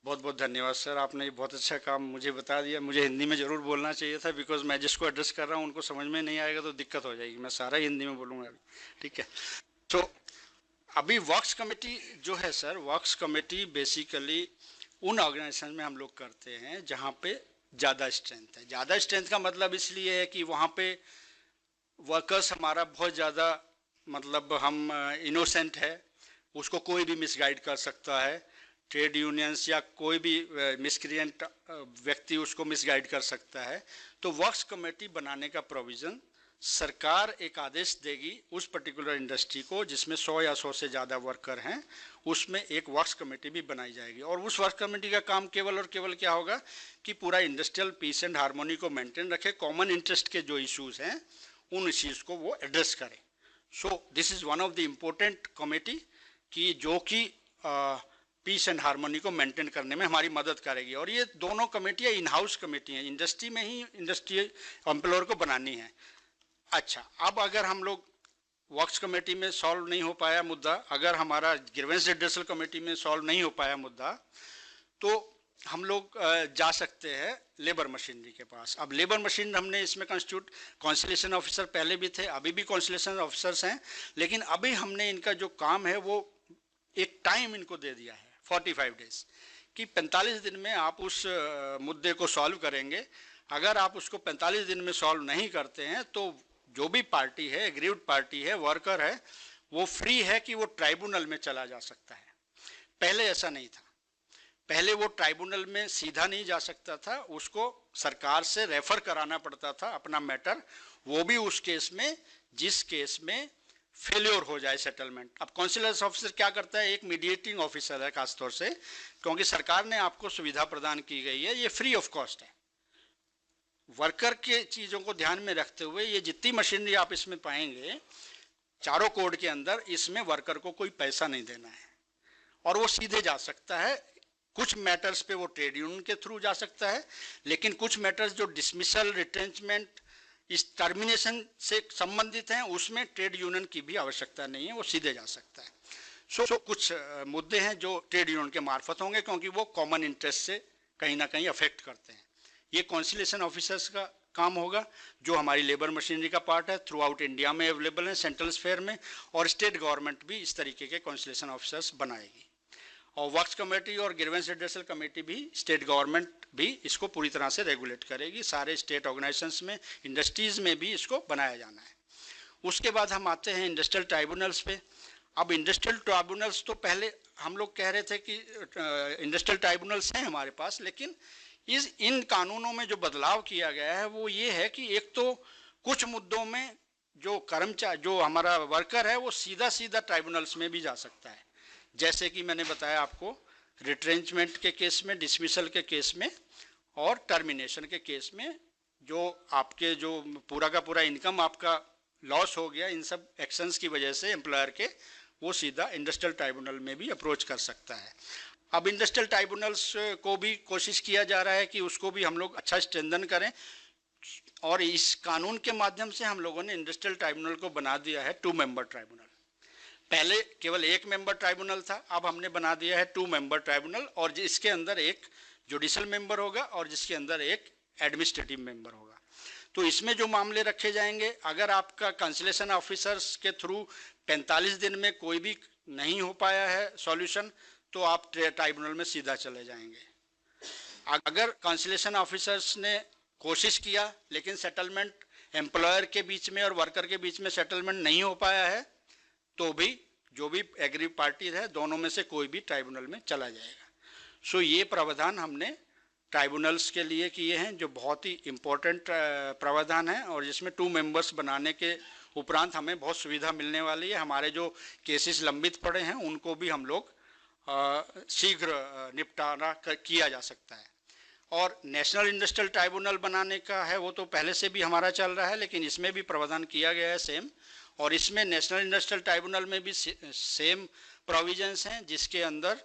बहुत बहुत धन्यवाद sir, आपने बहुत अच्छा काम मुझे बता दिया। मुझे हिंदी में ज़रूर बोलना चाहिए था, बिकॉज मैं जिसको एड्रेस कर रहा हूँ उनको समझ में नहीं आएगा तो दिक्कत हो जाएगी। मैं सारा हिंदी में बोलूँगा अभी, ठीक है। तो अभी वर्क्स कमेटी जो है सर, वर्क्स कमेटी बेसिकली उन ऑर्गेनाइजेशन में हम लोग करते हैं जहाँ पे ज़्यादा स्ट्रेंथ है। ज़्यादा स्ट्रेंथ का मतलब इसलिए है कि वहाँ पे वर्कर्स हमारा बहुत ज़्यादा, मतलब हम इनोसेंट है, उसको कोई भी मिसगाइड कर सकता है। ट्रेड यूनियंस या कोई भी मिसक्रिएंट व्यक्ति उसको मिसगाइड कर सकता है। तो वर्क्स कमेटी बनाने का प्रोविज़न सरकार एक आदेश देगी उस पर्टिकुलर इंडस्ट्री को जिसमें 100 या 100 से ज़्यादा वर्कर हैं, उसमें एक वर्क्स कमेटी भी बनाई जाएगी। और उस वर्क्स कमेटी का काम केवल और केवल क्या होगा कि पूरा इंडस्ट्रियल पीस एंड हार्मोनी को मेंटेन रखे, कॉमन इंटरेस्ट के जो इश्यूज़ हैं उन इश्यूज़ को वो एड्रेस करे। So this is one of the important committee कि जो कि पीस एंड हार्मोनी को मेंटेन करने में हमारी मदद करेगी। और ये दोनों कमेटियाँ इन हाउस कमेटी हैं, इंडस्ट्री में ही इंडस्ट्री एम्प्लॉयर को बनानी है। अच्छा, अब अगर हम लोग वर्क्स कमेटी में सॉल्व नहीं हो पाया मुद्दा, अगर हमारा ग्रीवेंस रिड्रेसल कमेटी में सॉल्व नहीं हो पाया मुद्दा, तो हम लोग जा सकते हैं लेबर मशीनरी के पास। अब लेबर मशीनरी हमने इसमें कॉन्सिलेशन ऑफिसर पहले भी थे, अभी भी कॉन्सिलेशन ऑफिसर्स हैं, लेकिन अभी हमने इनका जो काम है वो एक टाइम इनको दे दिया है 45 डेज कि 45 दिन में आप उस मुद्दे को सॉल्व करेंगे। अगर आप उसको 45 दिन में सॉल्व नहीं करते हैं तो जो भी पार्टी है, एग्रीव्ड पार्टी है, वर्कर है, वो फ्री है कि वो ट्राइब्यूनल में चला जा सकता है। पहले ऐसा नहीं था, पहले वो ट्राइब्यूनल में सीधा नहीं जा सकता था, उसको सरकार से रेफर कराना पड़ता था अपना मैटर, वो भी उस केस में जिस केस में फेल्योर हो जाए सेटलमेंट। अब कॉन्सिलर्स ऑफिसर क्या करता है, एक मीडिएटिंग ऑफिसर है खासतौर से, क्योंकि सरकार ने आपको सुविधा प्रदान की गई है, ये फ्री ऑफ कॉस्ट है। वर्कर के चीज़ों को ध्यान में रखते हुए ये जितनी मशीनरी आप इसमें पाएंगे चारों कोड के अंदर, इसमें वर्कर को कोई पैसा नहीं देना है और वो सीधे जा सकता है। कुछ मैटर्स पे वो ट्रेड यूनियन के थ्रू जा सकता है, लेकिन कुछ मैटर्स जो डिसमिसल, रिट्रेंचमेंट, इस टर्मिनेशन से संबंधित हैं उसमें ट्रेड यूनियन की भी आवश्यकता नहीं है, वो सीधे जा सकता है। सो कुछ मुद्दे हैं जो ट्रेड यूनियन के मार्फत होंगे क्योंकि वो कॉमन इंटरेस्ट से कहीं ना कहीं अफेक्ट करते हैं। ये कॉन्सिलेशन ऑफिसर्स का काम होगा जो हमारी लेबर मशीनरी का पार्ट है, थ्रू आउट इंडिया में अवेलेबल है, सेंट्रल स्फेयर में, और स्टेट गवर्नमेंट भी इस तरीके के कॉन्सिलेशन ऑफिसर्स बनाएगी। और वर्क्स कमेटी और ग्रीवेंस रिड्रेसल कमेटी भी, स्टेट गवर्नमेंट भी इसको पूरी तरह से रेगुलेट करेगी। सारे स्टेट ऑर्गेनाइजेशंस में, इंडस्ट्रीज़ में भी इसको बनाया जाना है। उसके बाद हम आते हैं इंडस्ट्रियल ट्राइब्यूनल्स पे। अब इंडस्ट्रियल ट्राइब्यूनल्स तो पहले हम लोग कह रहे थे कि इंडस्ट्रियल ट्राइब्यूनल्स हैं हमारे पास, लेकिन इन कानूनों में जो बदलाव किया गया है वो ये है कि एक तो कुछ मुद्दों में जो कर्मचारी, जो हमारा वर्कर है, वो सीधा सीधा ट्राइब्यूनल्स में भी जा सकता है। जैसे कि मैंने बताया आपको, रिट्रेंचमेंट के केस में, डिसमिसल के केस में और टर्मिनेशन के केस में, जो आपके जो पूरा का पूरा इनकम आपका लॉस हो गया इन सब एक्शंस की वजह से एम्प्लॉयर के, वो सीधा इंडस्ट्रियल ट्राइब्यूनल में भी अप्रोच कर सकता है। अब इंडस्ट्रियल ट्राइब्यूनल्स को भी कोशिश किया जा रहा है कि उसको भी हम लोग अच्छा स्ट्रेंथन करें, और इस कानून के माध्यम से हम लोगों ने इंडस्ट्रियल ट्राइब्यूनल को बना दिया है 2 मेंबर ट्राइब्यूनल। पहले केवल 1 मेंबर ट्राइब्यूनल था, अब हमने बना दिया है 2 मेंबर ट्राइब्यूनल, और जिसके अंदर एक जुडिशल मेंबर होगा और जिसके अंदर एक एडमिनिस्ट्रेटिव मेंबर होगा। तो इसमें जो मामले रखे जाएंगे, अगर आपका कंसलेशन ऑफिसर्स के थ्रू 45 दिन में कोई भी नहीं हो पाया है सॉल्यूशन, तो आप ट्राइब्यूनल में सीधा चले जाएंगे। अगर कंसलेशन ऑफिसर्स ने कोशिश किया लेकिन सेटलमेंट एम्प्लॉयर के बीच में और वर्कर के बीच में सेटलमेंट नहीं हो पाया है, तो भी जो भी एग्री पार्टी है दोनों में से कोई भी ट्राइब्यूनल में चला जाएगा। सो ये प्रावधान हमने ट्राइब्यूनल्स के लिए किए हैं, जो बहुत ही इम्पोर्टेंट प्रावधान है, और जिसमें 2 मेंबर्स बनाने के उपरांत हमें बहुत सुविधा मिलने वाली है। हमारे जो केसेस लंबित पड़े हैं उनको भी हम लोग शीघ्र निपटारा किया जा सकता है। और नेशनल इंडस्ट्रियल ट्राइब्यूनल बनाने का है, वो तो पहले से भी हमारा चल रहा है, लेकिन इसमें भी प्रावधान किया गया है सेम, और इसमें नेशनल इंडस्ट्रियल ट्राइब्यूनल में भी सेम प्रोविजंस हैं, जिसके अंदर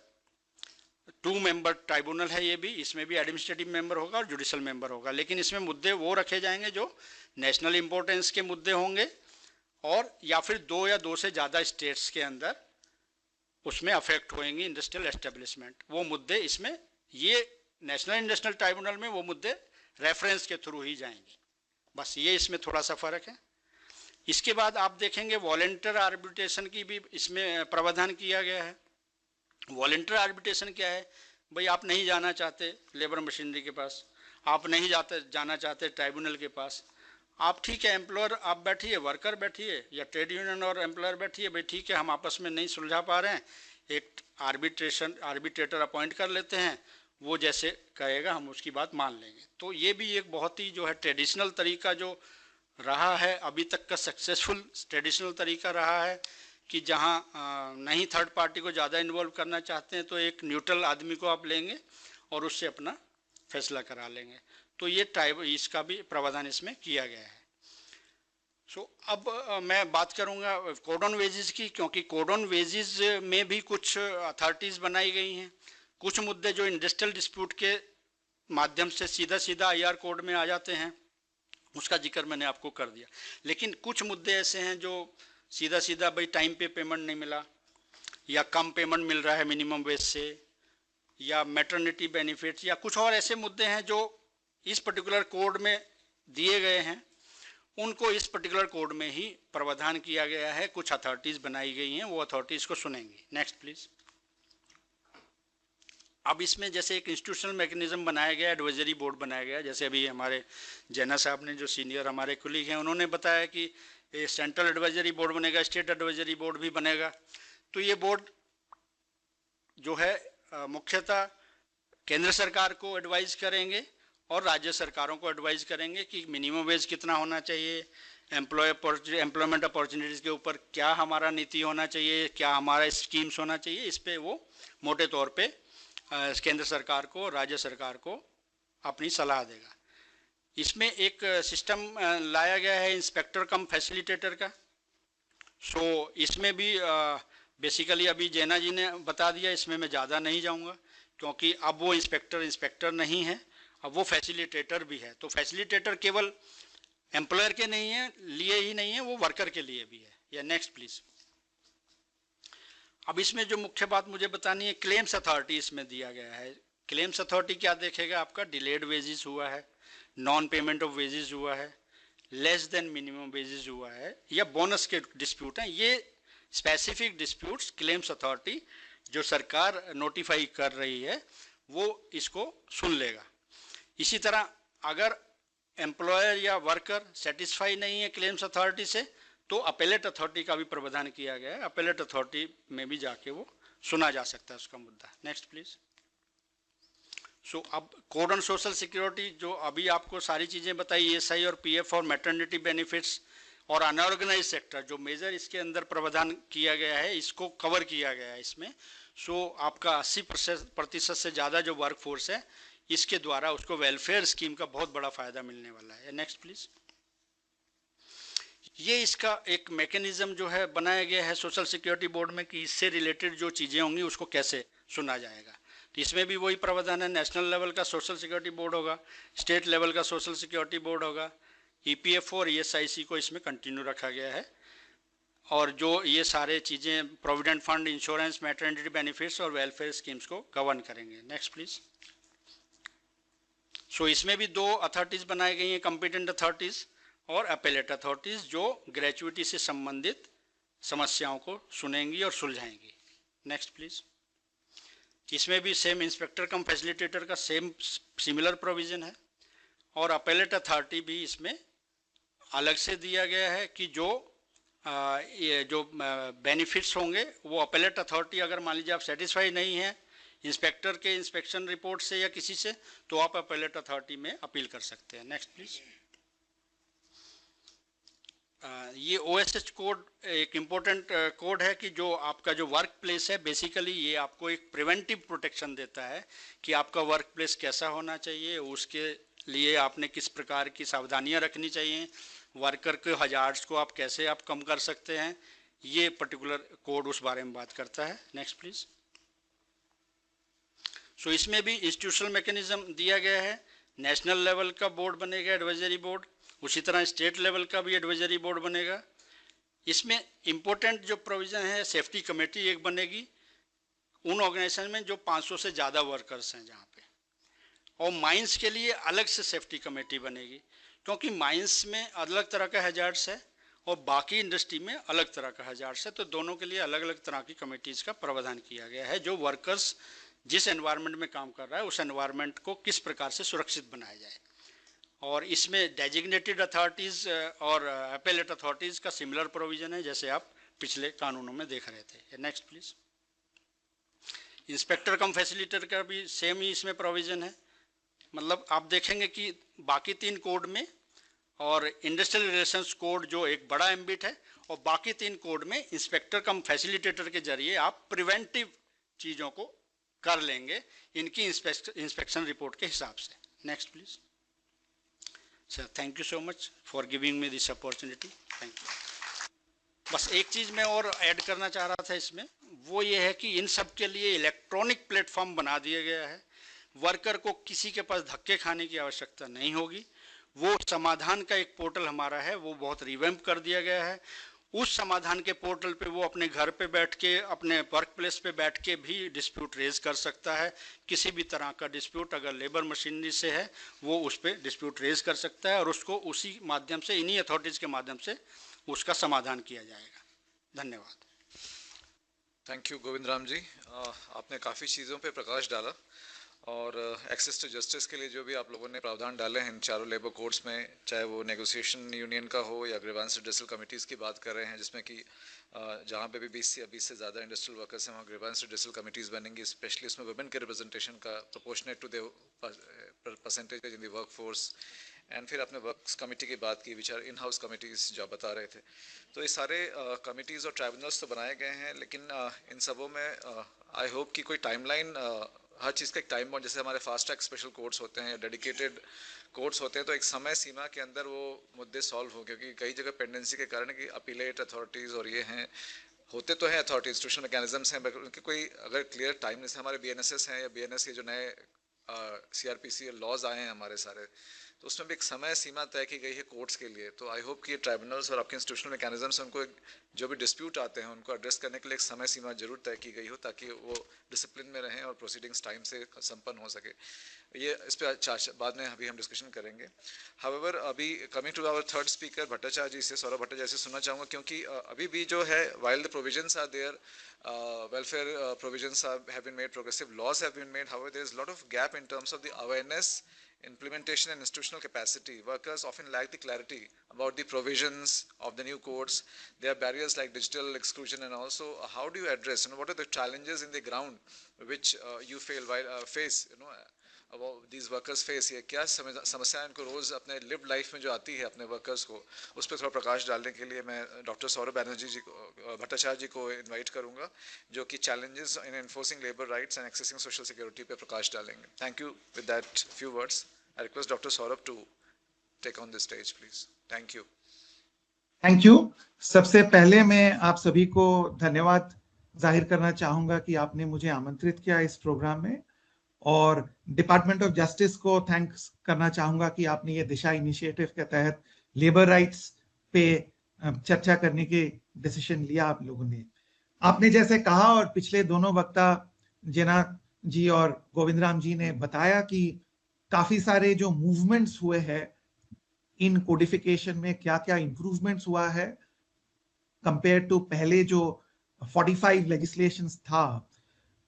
2 मेंबर ट्राइब्यूनल है ये भी, इसमें भी एडमिनिस्ट्रेटिव मेंबर होगा और जुडिशल मेंबर होगा, लेकिन इसमें मुद्दे वो रखे जाएंगे जो नेशनल इंपॉर्टेंस के मुद्दे होंगे, और या फिर 2 या 2 से ज़्यादा स्टेट्स के अंदर उसमें अफेक्ट होंगी इंडस्ट्रियल एस्टेब्लिशमेंट, वो मुद्दे इसमें ये नेशनल इंडस्ट्रियल ट्राइब्यूनल में वो मुद्दे रेफरेंस के थ्रू ही जाएंगे। बस ये इसमें थोड़ा सा फर्क है। इसके बाद आप देखेंगे वॉलंटियर आर्बिट्रेशन की भी इसमें प्रावधान किया गया है। वॉलंटियर आर्बिट्रेशन क्या है? भाई आप नहीं जाना चाहते लेबर मशीनरी के पास, आप नहीं जाना चाहते ट्राइब्यूनल के पास, आप ठीक है एम्प्लॉयर आप बैठिए, वर्कर बैठिए या ट्रेड यूनियन और एम्प्लॉयर बैठिए, भाई ठीक है हम आपस में नहीं सुलझा पा रहे हैं, एक आर्बिट्रेटर अपॉइंट कर लेते हैं, वो जैसे कहेगा हम उसकी बात मान लेंगे। तो ये भी एक बहुत ही जो है ट्रेडिशनल तरीका जो रहा है अभी तक का सक्सेसफुल ट्रेडिशनल तरीका रहा है कि जहाँ नहीं थर्ड पार्टी को ज़्यादा इन्वॉल्व करना चाहते हैं तो एक न्यूट्रल आदमी को आप लेंगे और उससे अपना फैसला करा लेंगे। तो ये इसका भी प्रावधान इसमें किया गया है। अब मैं बात करूंगा कोड ऑन वेजेस की, क्योंकि कोड ऑन वेजेस में भी कुछ अथॉरिटीज़ बनाई गई हैं। कुछ मुद्दे जो इंडस्ट्रियल डिस्प्यूट के माध्यम से सीधा सीधा IR कोड में आ जाते हैं, उसका जिक्र मैंने आपको कर दिया। लेकिन कुछ मुद्दे ऐसे हैं जो सीधा सीधा भाई टाइम पे पेमेंट नहीं मिला या कम पेमेंट मिल रहा है मिनिमम वेज से, या मैटरनिटी बेनिफिट्स, या कुछ और ऐसे मुद्दे हैं जो इस पर्टिकुलर कोड में दिए गए हैं, उनको इस पर्टिकुलर कोड में ही प्रावधान किया गया है। कुछ अथॉरिटीज़ बनाई गई हैं, वो अथॉरिटीज़ को सुनेंगे। Next please. अब इसमें जैसे एक इंस्टीट्यूशनल मैकेनिज्म बनाया गया, एडवाइजरी बोर्ड बनाया गया, जैसे अभी हमारे जैना साहब ने जो सीनियर हमारे कुलीग हैं उन्होंने बताया कि सेंट्रल एडवाइजरी बोर्ड बनेगा, स्टेट एडवाइजरी बोर्ड भी बनेगा। तो ये बोर्ड जो है मुख्यतः केंद्र सरकार को एडवाइज करेंगे और राज्य सरकारों को एडवाइज करेंगे कि मिनिमम वेज कितना होना चाहिए, एम्प्लॉयमेंट अपॉर्चुनिटीज़ के ऊपर क्या हमारा नीति होना चाहिए, क्या हमारा स्कीम्स होना चाहिए। इस पे वो मोटे तौर पे केंद्र सरकार को, राज्य सरकार को अपनी सलाह देगा। इसमें एक सिस्टम लाया गया है इंस्पेक्टर कम फैसिलिटेटर का। इसमें भी बेसिकली अभी जैना जी ने बता दिया, इसमें मैं ज़्यादा नहीं जाऊंगा क्योंकि अब वो इंस्पेक्टर नहीं है, अब वो फैसिलिटेटर भी है। तो फैसिलिटेटर केवल एम्प्लॉयर के लिए ही नहीं है, वो वर्कर के लिए भी है। या नेक्स्ट प्लीज। अब इसमें जो मुख्य बात मुझे बतानी है, क्लेम्स अथॉरिटी इसमें दिया गया है। क्लेम्स अथॉरिटी क्या देखेगा? आपका डिलेड वेजेस हुआ है, नॉन पेमेंट ऑफ वेजेस हुआ है, लेस देन मिनिमम वेजेस हुआ है, या बोनस के डिस्प्यूट हैं। ये स्पेसिफिक डिस्प्यूट्स क्लेम्स अथॉरिटी जो सरकार नोटिफाई कर रही है वो इसको सुन लेगा। इसी तरह अगर एम्प्लॉयर या वर्कर सेटिस्फाई नहीं है क्लेम्स अथॉरिटी से तो अपेलेट अथॉरिटी का भी प्रावधान किया गया है। अपेलेट अथॉरिटी में भी जाके वो सुना जा सकता है उसका मुद्दा। Next please. अब कोड ऑन सोशल सिक्योरिटी जो अभी आपको सारी चीज़ें बताई, ESI और PF और मैटरनिटी बेनिफिट्स और अनऑर्गेनाइज सेक्टर जो मेजर इसके अंदर प्रावधान किया गया है, इसको कवर किया गया है इसमें। आपका 80% से ज़्यादा जो वर्क फोर्स है इसके द्वारा उसको वेलफेयर स्कीम का बहुत बड़ा फायदा मिलने वाला है। Next please. ये इसका एक मैकेनिज्म जो है बनाया गया है सोशल सिक्योरिटी बोर्ड में कि इससे रिलेटेड जो चीज़ें होंगी उसको कैसे सुना जाएगा। तो इसमें भी वही प्रावधान है, नेशनल लेवल का सोशल सिक्योरिटी बोर्ड होगा, स्टेट लेवल का सोशल सिक्योरिटी बोर्ड होगा, EPF और ESIC को इसमें कंटिन्यू रखा गया है। और जो ये सारे चीज़ें provident fund, insurance, maternity benefits और वेलफेयर स्कीम्स को गवर्न करेंगे। Next please. इसमें भी 2 अथॉरिटीज़ बनाई गई हैं, कॉम्पिटेंट अथॉरिटीज़ और अपेलेट अथॉरिटीज़, जो ग्रेचुइटी से संबंधित समस्याओं को सुनेंगी और सुलझाएंगी। Next please. इसमें भी सेम इंस्पेक्टर कम फैसिलिटेटर का सेम सिमिलर प्रोविज़न है और अपेलेट अथॉरिटी भी इसमें अलग से दिया गया है कि ये जो बेनिफिट्स होंगे वो अपेलेट अथॉरिटी, अगर मान लीजिए आप सेटिस्फाई नहीं है इंस्पेक्टर के इंस्पेक्शन रिपोर्ट से या किसी से, तो आप अपेलेट अथॉरिटी में अपील कर सकते हैं। Next please. ये OSH कोड एक इम्पोर्टेंट कोड है कि जो आपका जो वर्क प्लेस है, बेसिकली ये आपको एक प्रिवेंटिव प्रोटेक्शन देता है कि आपका वर्क प्लेस कैसा होना चाहिए, उसके लिए आपने किस प्रकार की सावधानियां रखनी चाहिए, वर्कर के हजार्ड्स को आप कैसे आप कम कर सकते हैं। ये पर्टिकुलर कोड उस बारे में बात करता है। Next please. इसमें भी इंस्टीट्यूशनल मैकेनिज्म दिया गया है। नेशनल लेवल का बोर्ड बनेगा, एडवाइजरी बोर्ड, उसी तरह स्टेट लेवल का भी एडवाइजरी बोर्ड बनेगा। इसमें इम्पोर्टेंट जो प्रोविज़न है, सेफ्टी कमेटी एक बनेगी उन ऑर्गेनाइजेशन में जो 500 से ज़्यादा वर्कर्स हैं जहाँ पे, और माइंस के लिए अलग से सेफ्टी कमेटी बनेगी, क्योंकि माइंस में अलग तरह का हैजार्ड्स है और बाकी इंडस्ट्री में अलग तरह का हैजार्ड्स है। तो दोनों के लिए अलग अलग तरह की कमेटीज़ का प्रावधान किया गया है, जो वर्कर्स जिस एनवायरनमेंट में काम कर रहा है उस एनवायरनमेंट को किस प्रकार से सुरक्षित बनाया जाए। और इसमें डेजिग्नेटेड अथॉरिटीज़ और अपेलेट अथॉरिटीज़ का सिमिलर प्रोविज़न है, जैसे आप पिछले कानूनों में देख रहे थे। Next please. Inspector come facilitator का भी सेम ही इसमें प्रोविज़न है। मतलब आप देखेंगे कि बाकी 3 कोड में और इंडस्ट्रियल रिलेशंस कोड जो एक बड़ा एम्बिट है, और बाकी 3 कोड में इंस्पेक्टर कम फैसिलिटेटर के जरिए आप प्रिवेंटिव चीज़ों को कर लेंगे इनकी इंस्पेक्शन रिपोर्ट के हिसाब से। Next please. Sir thank you so much for giving me this opportunity. Thank you. बस एक चीज़ मैं और ऐड करना चाह रहा था इसमें, वो ये है कि इन सब के लिए इलेक्ट्रॉनिक प्लेटफॉर्म बना दिया गया है। वर्कर को किसी के पास धक्के खाने की आवश्यकता नहीं होगी। वो समाधान का एक पोर्टल हमारा है, वो बहुत रिवैम्प कर दिया गया है। उस समाधान के पोर्टल पे वो अपने घर पे बैठ के, अपने वर्क प्लेस पे बैठ के भी डिस्प्यूट रेज कर सकता है। किसी भी तरह का डिस्प्यूट अगर लेबर मशीनरी से है, वो उस पर डिस्प्यूट रेज कर सकता है और उसको उसी माध्यम से, इन्हीं अथॉरिटीज़ के माध्यम से उसका समाधान किया जाएगा। धन्यवाद। Thank you Govind Ram ji. आपने काफ़ी चीज़ों पे प्रकाश डाला और एक्सेस टू जस्टिस के लिए जो भी आप लोगों ने प्रावधान डाले हैं इन चारों लेबर कोड्स में, चाहे वो नेगोशिएशन यूनियन का हो या ग्रीवेंस रिड्रेसल कमिटीज़ की बात कर रहे हैं, जिसमें कि जहाँ पे भी 20 से ज़्यादा इंडस्ट्रियल वर्कर्स हैं वहाँ ग्रीवेंस रिड्रेसल कमिटीज़ बनेंगी। स्पेशली उसमें वुमेन के रिप्रेजेंटेशन का proportionate to the percentage in the work force. And फिर आपने वर्क्स कमेटी की बात की, which are in house committees जो आप बता रहे थे। तो ये सारे कमिटीज़ और ट्राइब्यूनल्स तो बनाए गए हैं, लेकिन इन सबों में आई होप कि कोई टाइमलाइन, हर चीज़ का एक टाइम बाउंड, जैसे हमारे फास्ट ट्रैक स्पेशल कोर्ट्स होते हैं या डेडिकेटेड कोर्ट्स होते हैं, तो एक समय सीमा के अंदर वो मुद्दे सॉल्व हो, क्योंकि कई जगह पेंडेंसी के कारण कि अपीलेट अथॉरिटीज़ और ये हैं, होते तो हैं अथॉरिटी इंस्टीट्यूशनल मैकेनिज्म्स हैं, उनके कोई अगर क्लियर टाइम, जैसे हमारे BNSS हैं या BNS के जो नए CRPC लॉज आए हैं हमारे सारे, तो उसमें भी एक समय सीमा तय की गई है कोर्ट्स के लिए। तो आई होप कि ये ट्राइब्यूनल्स और आपके इंस्टीट्यूशनल मैकेनिज्म्स, उनको जो भी डिस्प्यूट आते हैं उनको एड्रेस करने के लिए एक समय सीमा जरूर तय की गई हो, ताकि वो डिसिप्लिन में रहें और प्रोसीडिंग्स टाइम से संपन्न हो सके। ये इस पर बाद में अभी हम डिस्कशन करेंगे। हाउएवर, अभी coming to our third speaker Bhattacharya ji से, सौरभ भट्टाचार्य से सुनना चाहूँगा, क्योंकि अभी भी जो है, while the provisions are there, welfare provisions have been made, progressive laws have been made, however there is a lot of gap in terms of the awareness, implementation and institutional capacity. Workers often lack the clarity about the provisions of the new codes. There are barriers like digital exclusion, and also how do you address, what are the challenges in the ground which you face, these workers face? ये क्या समस्याएं इनको रोज़ अपने lived life में जो आती है अपने वर्कर्स को, उस पर थोड़ा प्रकाश डालने के लिए मैं डॉक्टर सौरभ बैनर्जी जी को, भट्टाचार्य जी को इनवाइट करूंगा, जो कि challenges in enforcing labour rights and accessing social security पे प्रकाश डालेंगे। Thank you. With that few words I request doctor Saurabh to take on the stage please. Thank you. Thank you. सबसे पहले मैं आप सभी को धन्यवाद जाहिर करना चाहूंगा कि आपने मुझे आमंत्रित किया इस प्रोग्राम में, और डिपार्टमेंट ऑफ जस्टिस को थैंक्स करना चाहूंगा कि आपने ये दिशा इनिशिएटिव के तहत लेबर राइट्स पे चर्चा करने के डिसीजन लिया आप लोगों ने। आपने जैसे कहा और पिछले दोनों वक्ता जेना जी और गोविंद राम जी ने बताया कि काफी सारे जो मूवमेंट्स हुए हैं इन कोडिफिकेशन में, क्या क्या इंप्रूवमेंट्स हुआ है कंपेयर टू पहले जो 45 लेजिस्लेशंस था।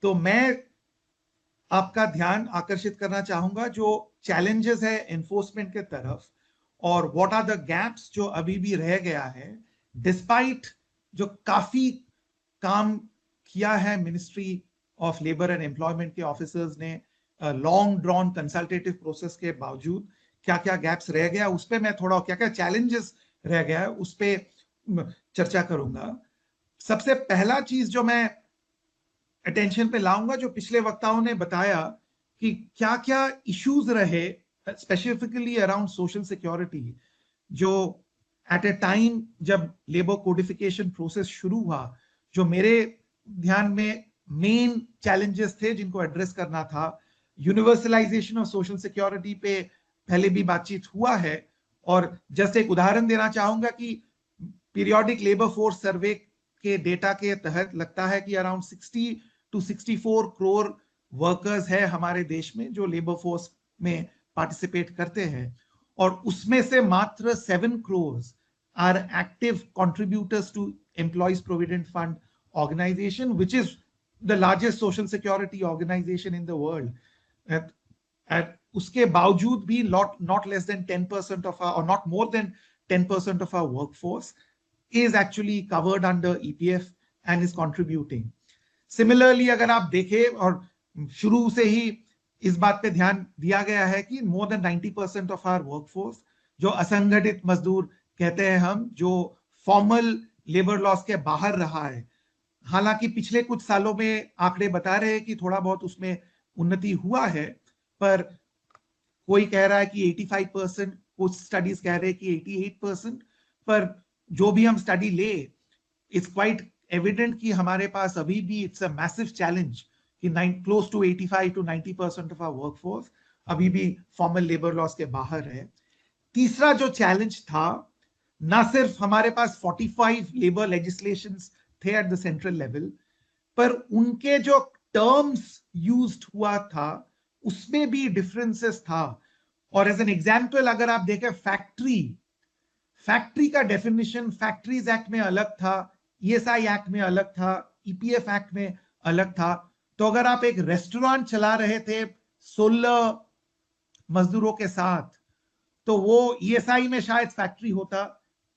तो मैं आपका ध्यान आकर्षित करना चाहूंगा जो चैलेंजेस है एनफोर्समेंट के तरफ, और व्हाट आर द गैप्स जो अभी भी रह गया है, डिस्पाइट जो काफी काम किया है ministry of labour and employment के ऑफिसर्स ने, लॉन्ग ड्रॉन कंसल्टेटिव प्रोसेस के बावजूद क्या क्या गैप्स रह गया उस पे मैं थोड़ा, क्या क्या चैलेंजेस रह गया है उस पे चर्चा करूंगा। सबसे पहला चीज जो मैं अटेंशन पे लाऊंगा, जो पिछले वक्ताओं ने बताया कि क्या क्या इश्यूज रहे स्पेसिफिकली अराउंड सोशल सिक्योरिटी, जो एट ए टाइम जब लेबर कोडिफिकेशन प्रोसेस शुरू हुआ, जो मेरे ध्यान में मेन चैलेंजेस थे जिनको एड्रेस करना था। यूनिवर्सलाइजेशन ऑफ सोशल सिक्योरिटी पे पहले भी बातचीत हुआ है, और जस्ट एक उदाहरण देना चाहूंगा कि पीरियोडिक लेबर फोर्स सर्वे के डेटा के तहत लगता है कि अराउंड 60 to 64 करोड़ वर्कर्स है हमारे देश में जो लेबर फोर्स में पार्टिसिपेट करते हैं और उसमें से मात्र 7 crores are active contributors to Employees Provident Fund organization, which is the largest social security organization in the world. उसके बावजूद भी not less than 10% of our, or not more than 10% of our workforce is actually covered under EPF and is contributing. Similarly, अगर आप देखें और शुरू से ही इस बात पे ध्यान दिया गया है कि more than 90% of our workforce, जो असंगठित मजदूर कहते हैं हम, जो फॉर्मल लेबर लॉस के बाहर रहा है, हालांकि पिछले कुछ सालों में आंकड़े बता रहे हैं कि थोड़ा बहुत उसमें उन्नति हुआ है, पर कोई कह रहा है कि 85%, कुछ स्टडीज कह रहे हैं कि 88%, पर जो भी हम स्टडी ले, इट्स क्वाइट एविडेंट कि हमारे पास अभी भी इट्स अ मैसिव चैलेंज कि close to 85 to 90% of our workforce अभी भी फॉर्मल लेबर लॉस के बाहर है। तीसरा जो चैलेंज था, ना सिर्फ हमारे पास 45 लेबर लेजिस्लेशंस थे एट द सेंट्रल लेवल, पर उनके जो टर्म्स यूज्ड हुआ था उसमें भी डिफरेंसेस था। और एज एन एग्जांपल अगर आप देखें, फैक्ट्री का डेफिनेशन फैक्ट्रीज एक्ट में अलग था, ईएसआई एक्ट में अलग था, ईपीएफ एक्ट में अलग था। तो अगर आप एक रेस्टोरेंट चला रहे थे 16 मजदूरों के साथ, तो वो ईएसआई में शायद फैक्ट्री होता,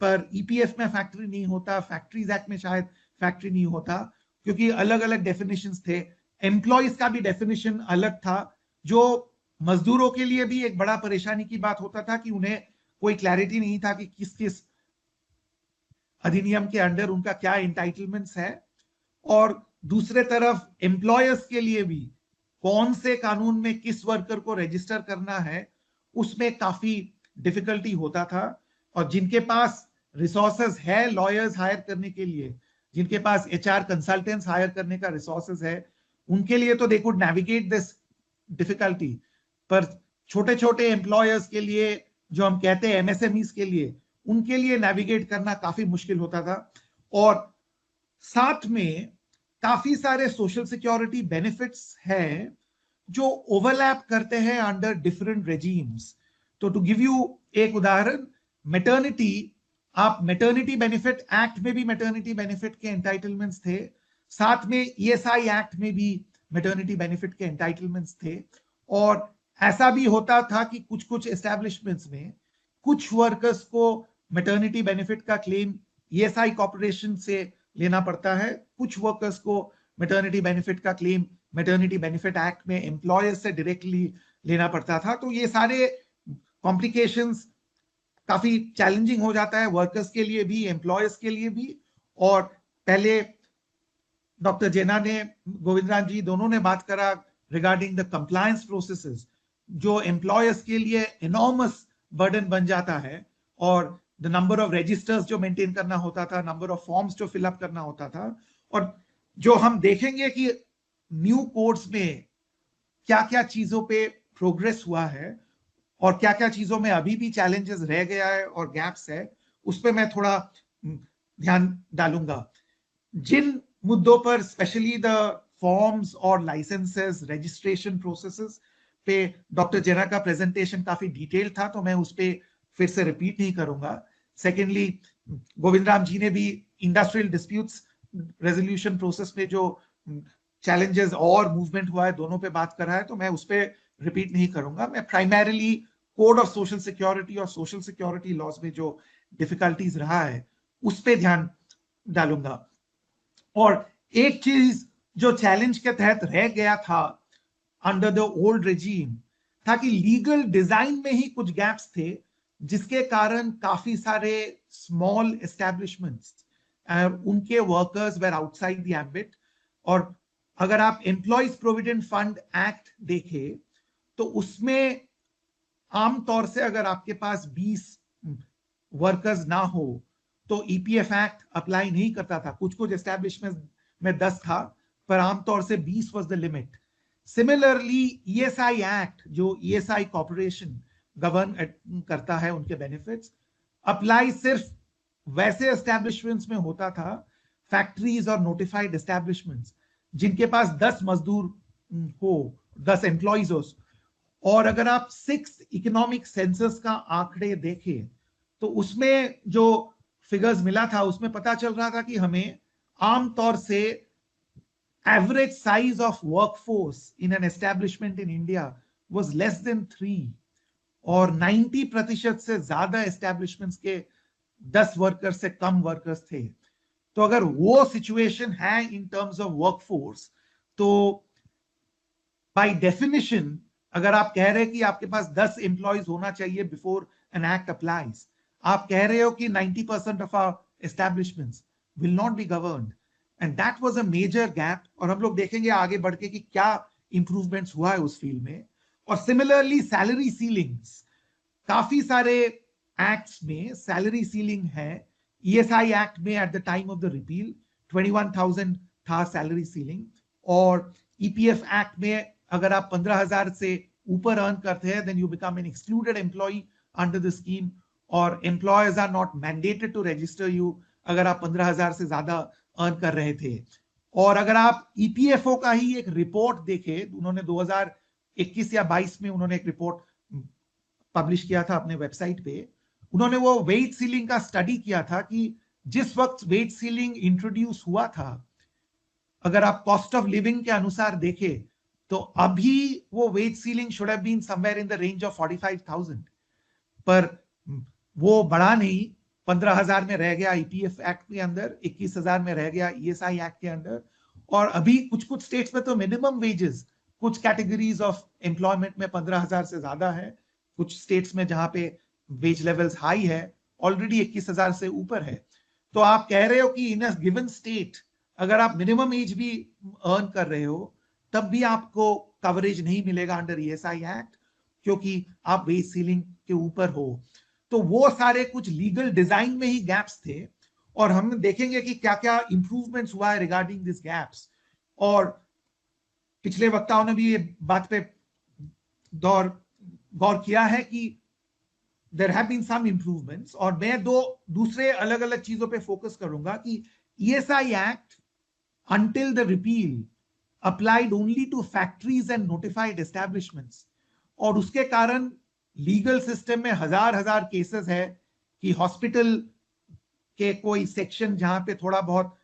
पर ईपीएफ में फैक्ट्री नहीं होता, फैक्ट्रीज एक्ट में शायद फैक्ट्री नहीं होता, क्योंकि अलग अलग डेफिनेशंस थे। एम्प्लॉयज का भी डेफिनेशन अलग था, जो मजदूरों के लिए भी एक बड़ा परेशानी की बात होता था कि उन्हें कोई क्लैरिटी नहीं था कि किस किस अधिनियम के अंडर उनका क्या एंटाइटलमेंट्स है। और दूसरे तरफ एम्प्लॉयर्स के लिए भी कौन से कानून में किस वर्कर को रजिस्टर करना है, उसमें काफी डिफिकल्टी होता था। और जिनके पास रिसोर्सेज है लॉयर्स हायर करने के लिए, जिनके पास एचआर कंसल्टेंट्स हायर करने का रिसोर्सेज है, उनके लिए तो they could navigate this difficulty, पर छोटे छोटे एम्प्लॉयर्स के लिए, जो हम कहते हैं एमएसएमईज के लिए, उनके लिए नेविगेट करना काफी मुश्किल होता था। और साथ में काफी सारे सोशल सिक्योरिटी बेनिफिट्स हैं जो ओवरलैप करते हैं अंडर डिफरेंट रेजीम्स। तो टू गिव यू एक उदाहरण, मैटरनिटी, आप मैटरनिटी बेनिफिट एक्ट में भी मैटरनिटी बेनिफिट के एंटाइटलमेंट्स थे, साथ में ईएसआई एक्ट में भी मैटरनिटी बेनिफिट के एंटाइटलमेंट्स थे। और ऐसा भी होता था कि कुछ कुछ एस्टैब्लिशमेंट्स में कुछ वर्कर्स को मैटरनिटी बेनिफिट का क्लेम ईएसआई कॉर्पोरेशन से लेना पड़ता है, कुछ वर्कर्स को मैटरनिटी बेनिफिट का क्लेम मैटरनिटी बेनिफिट एक्ट में एम्प्लॉयर्स से डायरेक्टली लेना पड़ता था। तो ये सारे कॉम्प्लिकेशंस काफी चैलेंजिंग हो जाता है वर्कर्स के लिए भी, एम्प्लॉयर्स के लिए भी। और पहले डॉक्टर जेना ने, गोविंदराम जी दोनों ने बात करा रिगार्डिंग द कंप्लायंस प्रोसेसेस, जो एम्प्लॉयर्स के लिए इनॉर्मस बर्डन बन जाता है, और द नंबर ऑफ रजिस्टर्स जो मेंटेन करना होता था, नंबर ऑफ फॉर्म्स जो फिलअप करना होता था। और जो हम देखेंगे कि न्यू कोड्स में क्या क्या चीजों पे प्रोग्रेस हुआ है और क्या क्या चीजों में अभी भी चैलेंजेस रह गया है और गैप्स है, उस पर मैं थोड़ा ध्यान डालूंगा। जिन मुद्दों पर स्पेशली द फॉर्म्स और लाइसेंसेस, रजिस्ट्रेशन प्रोसेसेस पे डॉक्टर जेना का प्रेजेंटेशन काफी डिटेल था, तो मैं उस पर फिर से रिपीट नहीं करूंगा। सेकेंडली, गोविंदराम जी ने भी इंडस्ट्रियल डिस्प्यूट्स रेजोल्यूशन प्रोसेस में जो चैलेंजेस और मूवमेंट हुआ है, दोनों पे बात कर रहा है, तो मैं उस पर रिपीट नहीं करूंगा। मैं primarily code of social security और सोशल सिक्योरिटी लॉज में जो डिफिकल्टीज रहा है उस पर ध्यान डालूंगा। और एक चीज जो चैलेंज के तहत रह गया था अंडर द ओल्ड रेजीम था कि लीगल डिजाइन में ही कुछ गैप्स थे, जिसके कारण काफी सारे स्मॉल एस्टैब्लिशमेंट्स उनके workers were outside the ambit. और अगर आप एम्प्लॉयज प्रोविडेंट फंड एक्ट देखें तो उसमें आमतौर से अगर आपके पास 20 वर्कर्स ना हो तो ईपीएफ एक्ट अप्लाई नहीं करता था। कुछ कुछ एस्टैब्लिशमेंट में 10 था, पर आमतौर से 20 was the limit. Similarly ESI act, जो ईएसआई कॉर्पोरेशन गवर्न करता है उनके बेनिफिट्स, अप्लाई सिर्फ वैसे एस्टैब्लिशमेंट्स में होता था, फैक्ट्रीज और नोटिफाइड एस्टैब्लिशमेंट्स जिनके पास 10 मजदूर हो, 10 एम्प्लॉइज हो, और अगर आप 6th इकोनॉमिक सेंसस का आंकड़े देखें तो उसमें जो फिगर्स मिला था उसमें पता चल रहा था कि हमें आमतौर से average size of workforce in an establishment in India was less than 3 और 90% से ज्यादा एस्टेब्लिशमेंट्स के 10 वर्कर्स से कम वर्कर्स थे। तो अगर वो सिचुएशन है इन टर्म्स ऑफ वर्कफोर्स तो बाय डेफिनेशन अगर आप कह रहे हैं कि आपके पास 10 एम्प्लॉयज होना चाहिए बिफोर एन एक्ट अप्लाइज, आप कह रहे हो कि 90% of our establishments will not be governed and that was a major gap. और हम लोग देखेंगे आगे बढ़ के कि क्या इंप्रूवमेंट्स हुआ है उस फील्ड में। और सिमिलरली सैलरी सीलिंग्स, काफी सारे एक्ट्स में सैलरी सीलिंग है। ईएसआई एक्ट में at the time of the repeal 21,000 था सैलरी सीलिंग, और ईपीएफ एक्ट में अगर आप 15,000 से ऊपर अर्न करते हैं then you become an excluded employee under the scheme, और employers are not mandated to register you अगर आप 15,000 से ज्यादा अर्न कर रहे थे। और अगर आप ईपीएफओ का ही एक रिपोर्ट देखें, उन्होंने 2021 या 22 में उन्होंने एक रिपोर्ट पब्लिश किया था अपने वेबसाइट पे। उन्होंने वो वेज सीलिंग का स्टडी किया था कि जिस वक्त वेज सीलिंग इंट्रोड्यूस हुआ था, अगर आप कॉस्ट ऑफ लिविंग के अनुसार देखें तो अभी वो wage ceiling should have been somewhere in the range of 45,000, पर वो बढ़ा नहीं, 15,000 में रह गया ईपीएफ एक्ट के अंदर, 21,000 में रह गया ईएसआई एक्ट के अंदर। और अभी कुछ कुछ स्टेट्स में तो मिनिमम वेजेस कुछ कैटेगरीज ऑफ एम्प्लॉयमेंट में 15,000 से ज्यादा है, कुछ स्टेट्स में जहां पे वेज लेवल्स हाई है ऑलरेडी 21,000 से ऊपर है। तो आप कह रहे हो कि इन अ गिवन स्टेट अगर आप मिनिमम एज भी अर्न कर रहे हो तब भी आपको कवरेज नहीं मिलेगा अंडर ईएसआई एक्ट, क्योंकि आप वेज सीलिंग के ऊपर हो। तो वो सारे कुछ लीगल डिजाइन में ही गैप्स थे, और हम देखेंगे कि क्या क्या इंप्रूवमेंट्स हुआ है रिगार्डिंग दिस गैप्स। और पिछले वक्ताओं ने भी ये बात पे गौर किया है कि there have been some improvements, और मैं दूसरे अलग अलग चीजों पे फोकस करूंगा कि ESI act until the repeal applied only to factories and notified establishments, और उसके कारण लीगल सिस्टम में हजार केसेस है कि हॉस्पिटल के कोई सेक्शन जहां पे थोड़ा बहुत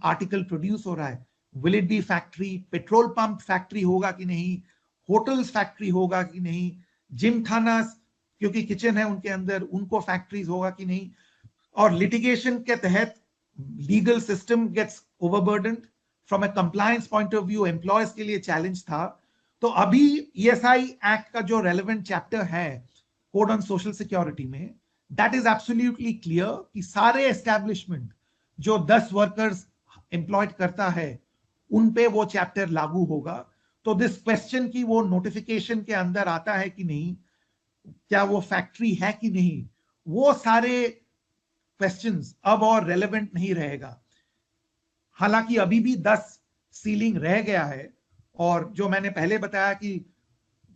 आर्टिकल प्रोड्यूस हो रहा है, will it be factory, petrol pump factory होगा कि नहीं, होटल्स फैक्ट्री होगा कि नहीं, जिम खाना क्योंकि किचन है उनके अंदर उनको फैक्ट्रीज होगा कि नहीं। और लिटिगेशन के तहत legal system gets overburdened. From a compliance point of view employees के लिए चैलेंज था। तो अभी ईएसआई एक्ट का जो रेलेवेंट चैप्टर है कोड ऑन सोशल सिक्योरिटी में, दैट इज एब्सोल्युटली क्लियर कि सारे एस्टैब्लिशमेंट जो 10 वर्कर्स एम्प्लॉयड करता है उन पे वो चैप्टर लागू होगा। तो दिस क्वेश्चन की वो नोटिफिकेशन के अंदर आता है कि नहीं, क्या वो फैक्ट्री है कि नहीं, वो सारे क्वेश्चंस अब और रेलेवेंट नहीं रहेगा। हालांकि अभी भी 10 सीलिंग रह गया है, और जो मैंने पहले बताया कि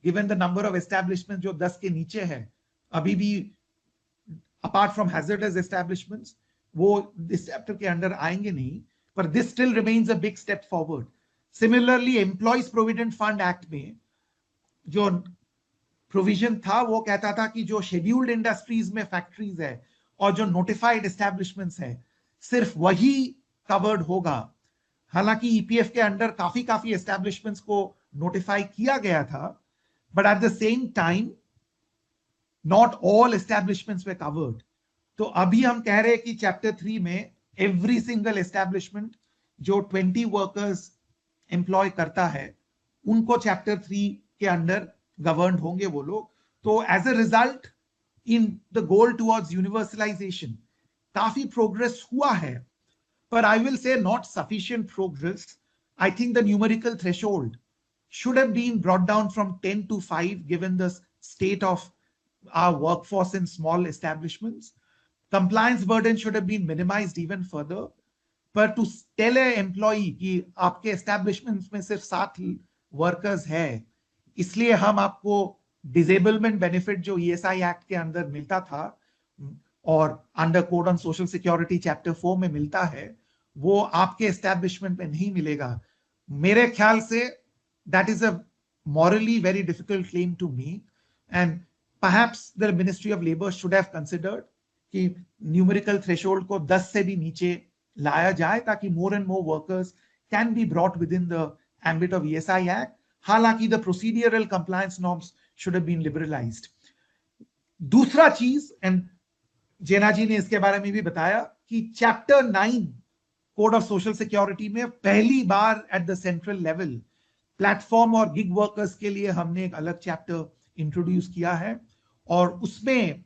given the number of establishment जो 10 के नीचे है, अभी भी अपार्ट फ्रॉम हैजर्डस एस्टैब्लिशमेंट्स वो इस चैप्टर के अंडर आएंगे नहीं, पर this still remains a big step forward. Similarly employees provident fund act में जो प्रोविजन था वो कहता था कि जो शेड्यूल्ड इंडस्ट्रीज में फैक्ट्रीज है और जो नोटिफाइड एस्टैब्लिशमेंट्स है सिर्फ वही कवर्ड होगा। हालांकि ईपीएफ के अंडर काफी एस्टैब्लिशमेंट्स को नोटिफाई किया गया था, but at the same time not all establishments way covered. तो अभी हम कह रहे हैं कि चैप्टर 3 में एवरी सिंगल एस्टैब्लिशमेंट जो 20 वर्कर्स एम्प्लॉय करता है उनको चैप्टर 3 के अंडर गवर्न होंगे वो लोग। तो as a result in the goal towards universalisation काफी प्रोग्रेस हुआ है, but I will say not sufficient progress. I think the numerical threshold should have been brought down from 10 to 5 given the state of our workforce in small establishments. Compliance burden should have been minimized even further. But to tell an employee कि आपके establishments में सिर्फ 7 workers है, इसलिए हम आपको disablement benefit जो ESI Act के अंदर मिलता था और under code on social security chapter 4 में मिलता है, वो आपके एस्टैब्लिशमेंट में नहीं मिलेगा। मेरे ख्याल say that is a morally very difficult claim to make, and perhaps the Ministry of Labor should have considered कि numerical threshold को 10 से भी नीचे लाया जाए ताकि more and more workers can be brought within the ambit of ESI Act. हालांकि the procedural compliance norms should have been liberalized. दूसरा चीज, एंड जेना जी ने इसके बारे में भी बताया, कि chapter 9 code of social security में पहली बार at the central level platform और गिग वर्कर्स के लिए हमने एक अलग चैप्टर इंट्रोड्यूस किया है, और उसमें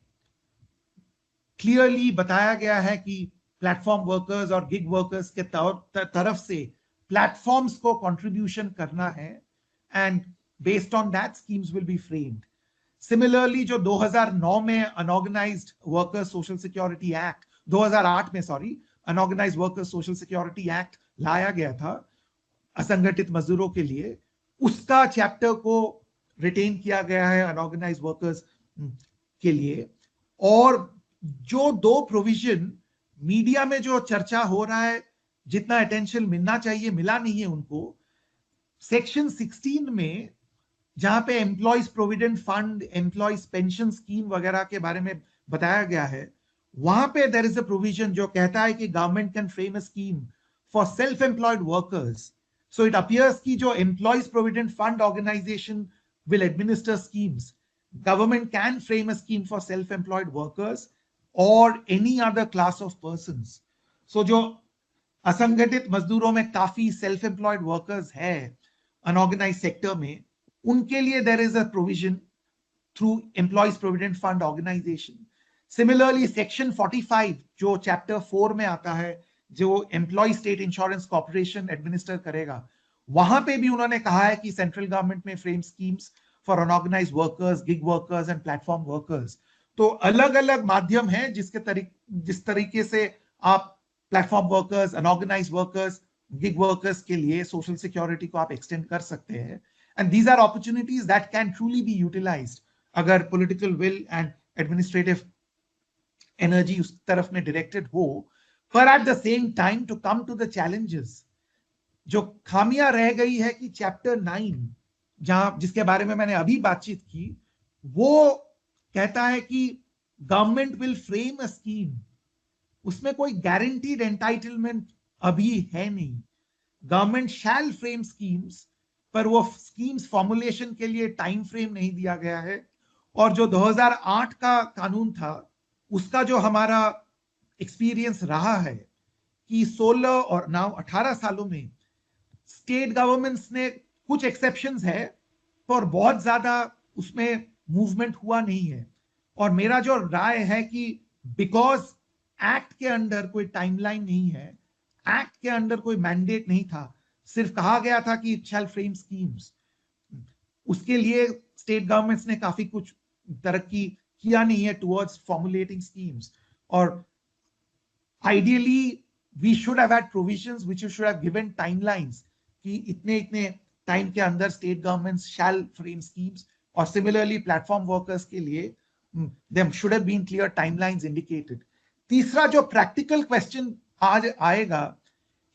क्लियरली बताया गया है कि प्लेटफॉर्म वर्कर्स और गिग वर्कर्स के तरफ से प्लेटफॉर्म्स को कंट्रीब्यूशन करना है, and based on that schemes will be framed. Similarly जो 2009 में unorganised workers social security act, 2008 में sorry, unorganised workers social security act लाया गया था असंगठित मजदूरों के लिए, उसका चैप्टर को रिटेन किया गया है अनऑर्गेनाइज्ड वर्कर्स के लिए. और जो दो प्रोविजन मीडिया में जो चर्चा हो रहा है, जितना अटेंशन मिलना चाहिए मिला नहीं है उनको. सेक्शन 16 में जहां पे employees provident fund, employees pension scheme वगैरह के बारे में बताया गया है, वहां पे देयर इज अ प्रोविजन जो कहता है कि government can frame a scheme for self employed workers. So it appears कि जो employees provident fund organisation will administer schemes, government can frame a scheme for self employed workers और any other class of persons. So जो असंगठित मजदूरों में काफी self employed workers है unorganised sector में, उनके लिए there is a provision through Employees Provident Fund Organization. Similarly, Section 45 जो Chapter 4 में आता है, जो Employee State Insurance Corporation administer करेगा, वहां पे भी उन्होंने कहा है कि सेंट्रल गवर्नमेंट में frame schemes for unorganised workers, gig workers and platform workers. तो अलग अलग माध्यम है जिस तरीके से आप platform workers, unorganised workers, gig workers के लिए सोशल सिक्योरिटी को आप एक्सटेंड कर सकते हैं. And these are opportunities that can truly be utilized अगर political will and administrative energy उस तरफ में directed हो. पर at the same time to come to the challenges, जो खामियां रह गई है कि चैप्टर 9 जिसके बारे में मैंने अभी बातचीत की, वो कहता है कि government will frame a scheme. उसमें कोई गारंटीड एंटाइटलमेंट अभी है नहीं. गवर्नमेंट शैल फ्रेम स्कीम्स, पर वो स्कीम्स फॉर्मुलेशन के लिए टाइम फ्रेम नहीं दिया गया है. और जो 2008 का कानून था, उसका जो हमारा एक्सपीरियंस रहा है कि 16 और नाउ 18 सालों में स्टेट गवर्नमेंट्स ने, कुछ एक्सेप्शंस है पर बहुत ज्यादा उसमें मूवमेंट हुआ नहीं है. और मेरा जो राय है कि बिकॉज एक्ट के अंदर कोई टाइमलाइन नहीं है, एक्ट के अंदर कोई मैंडेट नहीं था, सिर्फ कहा गया था कि इट शैल फ्रेम स्कीम्स. उसके लिए स्टेट गवर्नमेंट्स ने काफी कुछ तरक्की किया नहीं है टुवर्ड्स फॉर्मुलेटिंग स्कीम्स. और ideally we should have had provisions which should have given timelines कि इतने इतने टाइम के अंदर state governments shall frame schemes. और सिमिलरली प्लेटफॉर्म वर्कर्स के लिए there should have been clear timelines indicated. तीसरा जो प्रैक्टिकल क्वेश्चन आज आएगा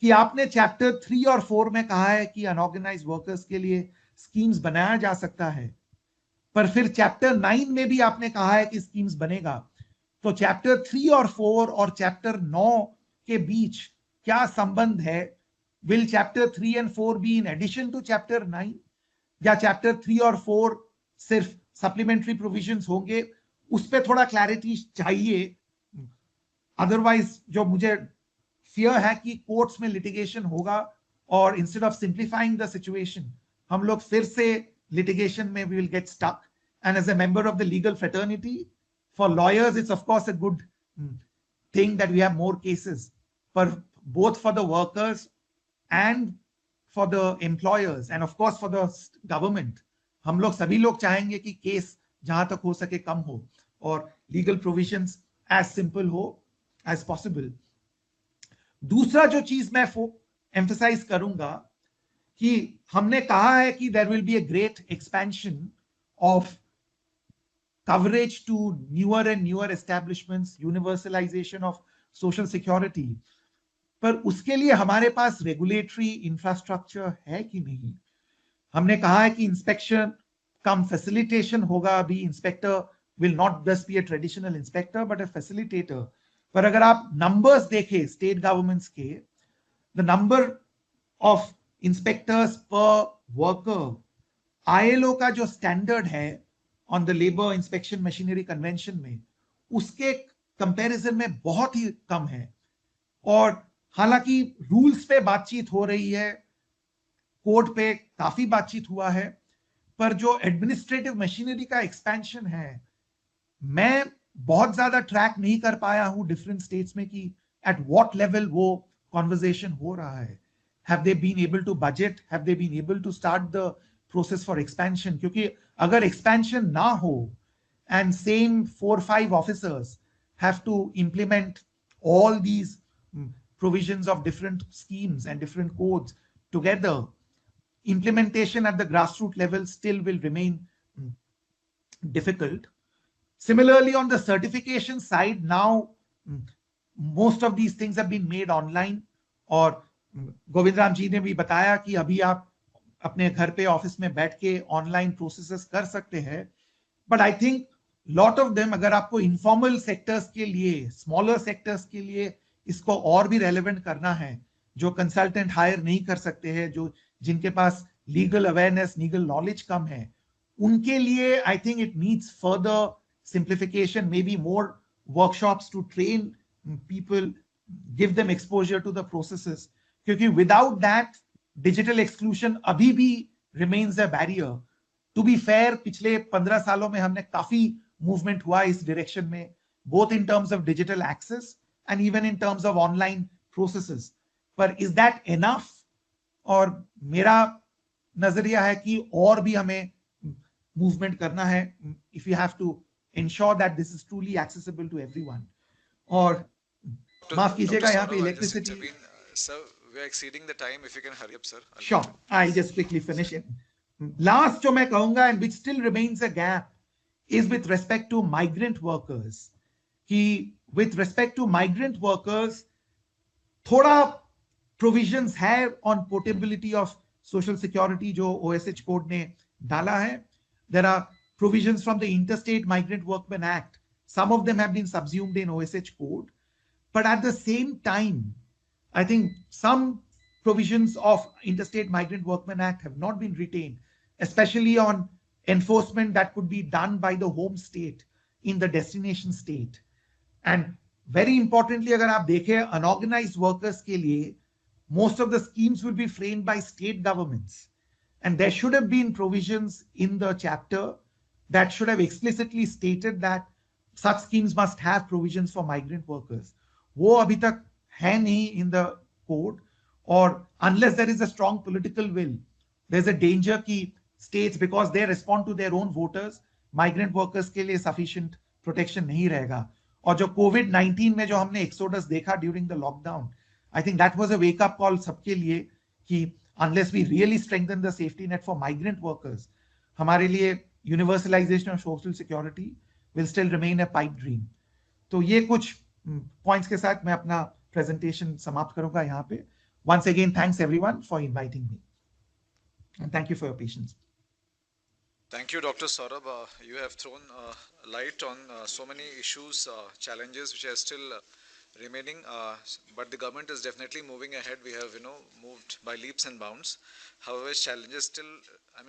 कि आपने चैप्टर 3 और 4 में कहा है कि अनऑर्गेनाइज्ड वर्कर्स के लिए स्कीम्स बनाया जा सकता है, पर फिर चैप्टर 9 में भी आपने कहा है कि स्कीम्स बनेगा. तो चैप्टर 3 और 4 और चैप्टर 9 के बीच क्या संबंध है? Will chapter 3 and 4 be in addition to chapter 9, या चैप्टर 3 और 4 सिर्फ सप्लीमेंट्री प्रोविजंस होंगे? उस पर थोड़ा क्लैरिटी चाहिए. अदरवाइज जो मुझे फियर है कि कोर्ट्स में लिटिगेशन होगा और instead of simplifying the situation हम लोग फिर से लिटिगेशन में we will get stuck. And as a member of the legal fraternity, for lawyers it's of course a good thing that we have more cases, पर both for the workers and for the employers and of course for the government, हम लोग सभी लोग चाहेंगे कि case जहां तक हो सके कम हो और लीगल प्रोविजंस एज सिंपल हो एज पॉसिबल. दूसरा जो चीज मैं एम्फसाइज करूंगा कि हमने कहा है कि there will be a great expansion of coverage to newer and newer establishments, universalisation of social security, पर उसके लिए हमारे पास रेगुलेटरी इंफ्रास्ट्रक्चर है कि नहीं? हमने कहा है कि इंस्पेक्शन कम फैसिलिटेशन होगा. अभी inspector will not just be a traditional inspector but a facilitator. पर अगर आप नंबर्स देखें स्टेट गवर्नमेंट्स के, द नंबर ऑफ इंस्पेक्टर्स पर वर्कर, ILO का जो स्टैंडर्ड है on the labour inspection machinery convention में, उसके कंपैरिजन में बहुत ही कम है. और हालांकि रूल्स पे बातचीत हो रही है, कोड पे काफी बातचीत हुआ है, पर जो एडमिनिस्ट्रेटिव मशीनरी का एक्सपेंशन है, मैं बहुत ज्यादा ट्रैक नहीं कर पाया हूं डिफरेंट स्टेट्स में कि एट व्हाट लेवल वो कॉन्वर्सेशन हो रहा है. Have they been able to budget, have they been able to start the process for expansion? क्योंकि अगर एक्सपेंशन ना हो and same 4-5 officers have to implement all these provisions of different schemes and different codes together, implementation at the grassroots level still will remain difficult. Similarly, on the certification side, now most of these things have been made online. और गोविंद राम जी ने भी बताया कि अभी आप अपने घर पे ऑफिस में बैठ के ऑनलाइन प्रोसेसेस कर सकते हैं. But I think lot of them, अगर आपको इनफॉर्मल सेक्टर्स के लिए, स्मॉलर सेक्टर्स के लिए इसको और भी रेलेवेंट करना है, जो कंसल्टेंट हायर नहीं कर सकते हैं, जो जिनके पास लीगल अवेयरनेस, लीगल नॉलेज कम है, उनके लिए I think it needs further simplification, maybe more workshops to train people, give them exposure to the processes. क्योंकि without that, digital exclusion अभी भी remains a barrier. To be fair, पिछले 15 सालों में हमने काफी movement हुआ इस direction में, both in terms of digital access and even in terms of online processes. पर is that enough? और मेरा नजरिया है कि और भी हमें movement करना है if you have to ensure that this is truly accessible to everyone. और माफ कीजिएगा, यहाँ पे electricity. Sir, we are exceeding the time. If you can hurry up, sir. Sure, I'll just quickly finish it. Last जो मैं कहूंगा, and which still remains a gap, is with respect to migrant workers. कि with respect to migrant workers, थोड़ा provisions है on portability of social security जो OSH code ने डाला है. There are provisions from the Interstate Migrant Workmen Act. Some of them have been subsumed in OSH code. But at the same time, I think some provisions of Interstate Migrant Workmen Act have not been retained, especially on enforcement that could be done by the home state in the destination state. And very importantly, agar aap dekhe, unorganized workers ke liye, most of the schemes will be framed by state governments. And there should have been provisions in the chapter that should have explicitly stated that such schemes must have provisions for migrant workers. वो अभी तक है नहीं in the code, or unless there is a strong political will, there's a danger कि states, because they respond to their own voters, migrant workers के लिए sufficient protection नहीं रहेगा. और जो COVID-19 में जो हमने एक्सोडस देखा during the lockdown, I think that was a wake up call सबके लिए कि unless we really strengthen the safety net for migrant workers, हमारे लिए universalization of social security will still remain a pipe dream. तो ये कुछ points के साथ मैं अपना presentation समाप्त करूंगा यहाँ पे. Once again, thanks everyone for inviting me. And thank you for your patience. Thank you, Dr. Saurabh. You have thrown light on so many issues, challenges which are still remaining, but the government is definitely moving ahead. We have, moved by leaps and bounds. However, challenges still,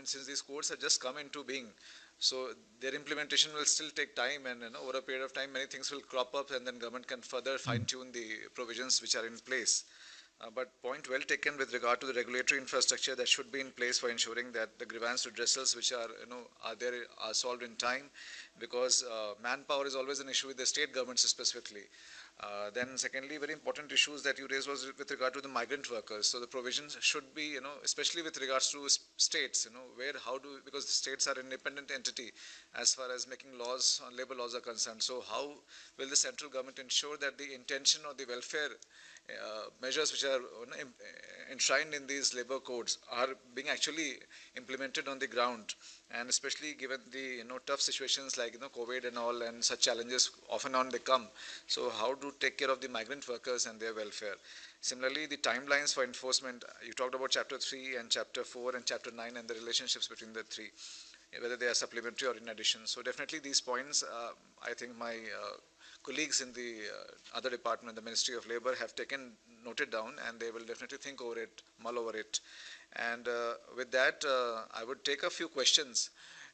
since these codes have just come into being, so their implementation will still take time, and over a period of time, many things will crop up, and then government can further fine-tune the provisions which are in place. But point well taken with regard to the regulatory infrastructure that should be in place for ensuring that the grievance redressals which are, are solved in time, because manpower is always an issue with the state governments specifically. Then secondly, very important issues that you raised was with regard to the migrant workers. So the provisions should be, especially with regards to states, because the states are an independent entity as far as making laws on labor laws are concerned. So how will the central government ensure that the intention or the welfare measures which are enshrined in these labor codes are being actually implemented on the ground, and especially given the tough situations like COVID and all, and such challenges often on they come. So how to take care of the migrant workers and their welfare? Similarly, the timelines for enforcement. You talked about Chapter 3 and Chapter 4 and Chapter 9 and the relationships between the three, whether they are supplementary or in addition. So definitely these points, I think my colleagues in the other department, the Ministry of Labor, have noted down, and they will definitely think over it, mull over it. And with that, I would take a few questions.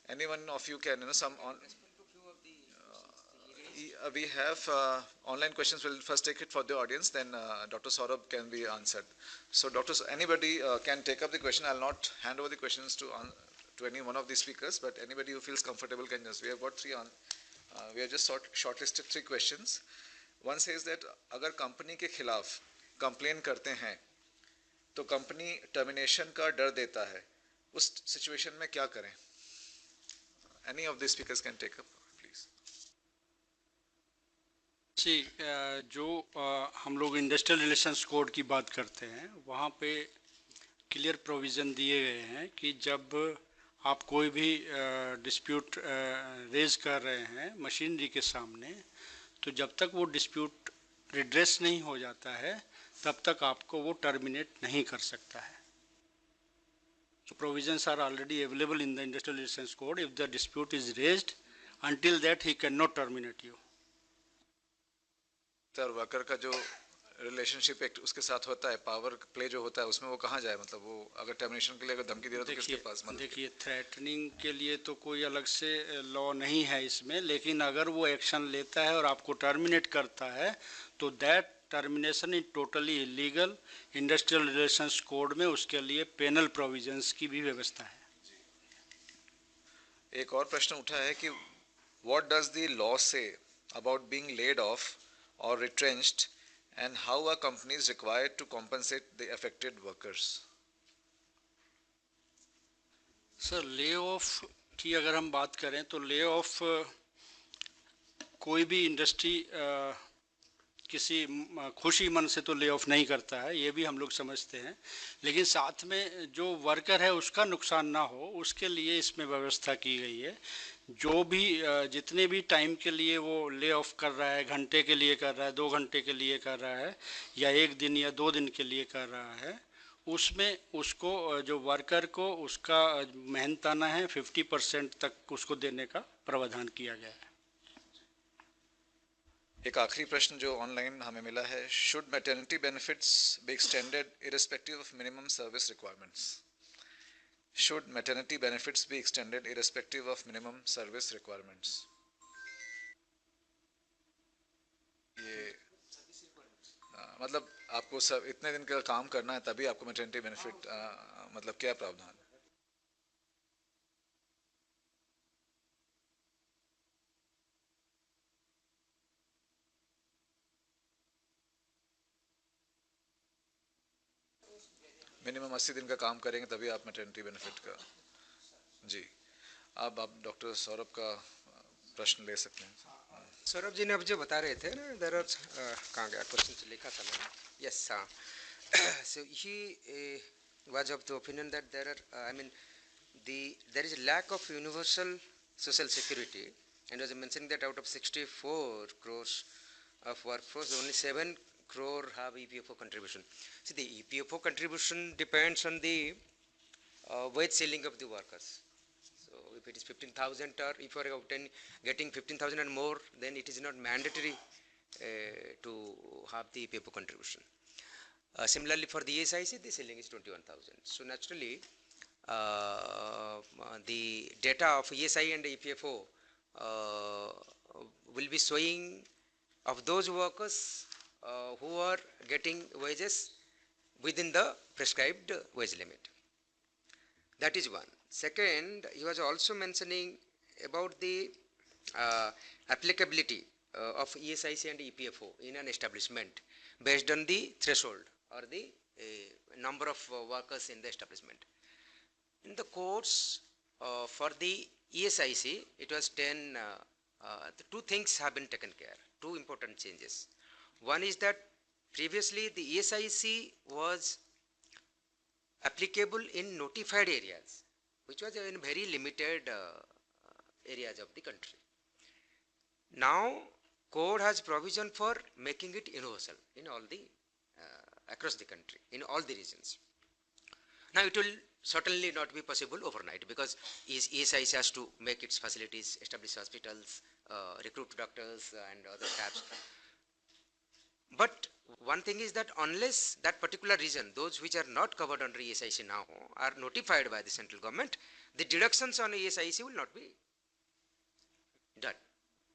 Anyone of you can, some on. We have online questions. We'll first take it for the audience, then Dr. Saurabh can be answered. So, anybody can take up the question. I'll not hand over the questions to any one of the speakers, but anybody who feels comfortable can just. We have got three on. We have just shortlisted 3 questions. One says that अगर company के खिलाफ complain करते हैं तो company termination का डर देता है, उस सिचुएशन में क्या करें? Any of the speakers can take up, please. जी, जो हम लोग इंडस्ट्रियल रिलेशंस कोड की बात करते हैं, वहाँ पे क्लियर प्रोविज़न दिए गए हैं कि जब आप कोई भी डिस्प्यूट रेज कर रहे हैं मशीनरी के सामने, तो जब तक वो डिस्प्यूट रिड्रेस नहीं हो जाता है तब तक आपको वो टर्मिनेट नहीं कर सकता है. So provisions are already available in the Industrial Relations Code. If the dispute is raised, until that he cannot terminate you. Sir, worker का जो रिलेशनशिप एक उसके साथ होता है, पावर प्ले जो होता है, उसमें वो कहाँ जाए? मतलब वो अगर टर्मिनेशन के लिए अगर धमकी दे रहा है तो किसके पास? देखिए, थ्रेटनिंग के लिए तो कोई अलग से लॉ नहीं है इसमें, लेकिन अगर वो एक्शन लेता है और आपको टर्मिनेट करता है तो that termination is totally illegal. Industrial relations code में उसके लिए पेनल प्रोविजंस की भी व्यवस्था है. एक और प्रश्न उठा है कि what does the law say about being laid off or retrenched, and how are companies required to compensate the affected workers? Sir, lay off की अगर हम बात करें तो ले ऑफ कोई भी इंडस्ट्री किसी खुशी मन से तो ले ऑफ नहीं करता है, ये भी हम लोग समझते हैं, लेकिन साथ में जो वर्कर है उसका नुकसान ना हो उसके लिए इसमें व्यवस्था की गई है. जो भी जितने भी टाइम के लिए वो ले ऑफ कर रहा है, घंटे के लिए कर रहा है, 2 घंटे के लिए कर रहा है, या 1 दिन या 2 दिन के लिए कर रहा है, उसमें उसको जो वर्कर को उसका मेहनताना है 50% तक उसको देने का प्रावधान किया गया है. एक आखिरी प्रश्न जो ऑनलाइन हमें मिला है, should maternity benefits be extended irrespective of minimum service requirements? Should maternity benefits be extended irrespective of minimum service requirements? ये मतलब आपको सब इतने दिन का काम करना है तभी आपको मैटरनिटी बेनिफिट, मतलब क्या प्रावधान? मिनिमम 80 दिन का काम करेंगे तभी आप मैटरनिटी बेनिफिट का. जी, अब आप डॉक्टर सौरभ का प्रश्न ले सकते हैं. सौरभ जी ने अब जो बता रहे थे ना, देयर आर कहाँ गया क्वेश्चन लिखा था मैंने. Yes, so he was of the opinion that there are I mean there is lack of universal social security, and was mentioning that out of 64 crores of workforce only 7 crore have EPFO contribution. See, the EPFO contribution depends on the wage ceiling of the workers. So if it is 15,000, or if you are getting 15,000 and more, then it is not mandatory to have the EPFO contribution. Similarly, for the ESIC, the ceiling is 21,000. So naturally, the data of ESI and EPFO will be showing of those workers who are getting wages within the prescribed wage limit. That is one. Second, he was also mentioning about the applicability of ESIC and EPFO in an establishment based on the threshold or the number of workers in the establishment. In the course for the ESIC, it was 10, the 2 things have been taken care, 2 important changes. One is that previously the ESIC was applicable in notified areas, which was in very limited areas of the country. Now, code has provision for making it universal in all the across the country, in all the regions. Now, it will certainly not be possible overnight because ESIC has to make its facilities, establish hospitals, recruit doctors and other staffs. But one thing is that unless that particular region, those which are not covered under ESIC now, are notified by the central government, the deductions on ESIC will not be done,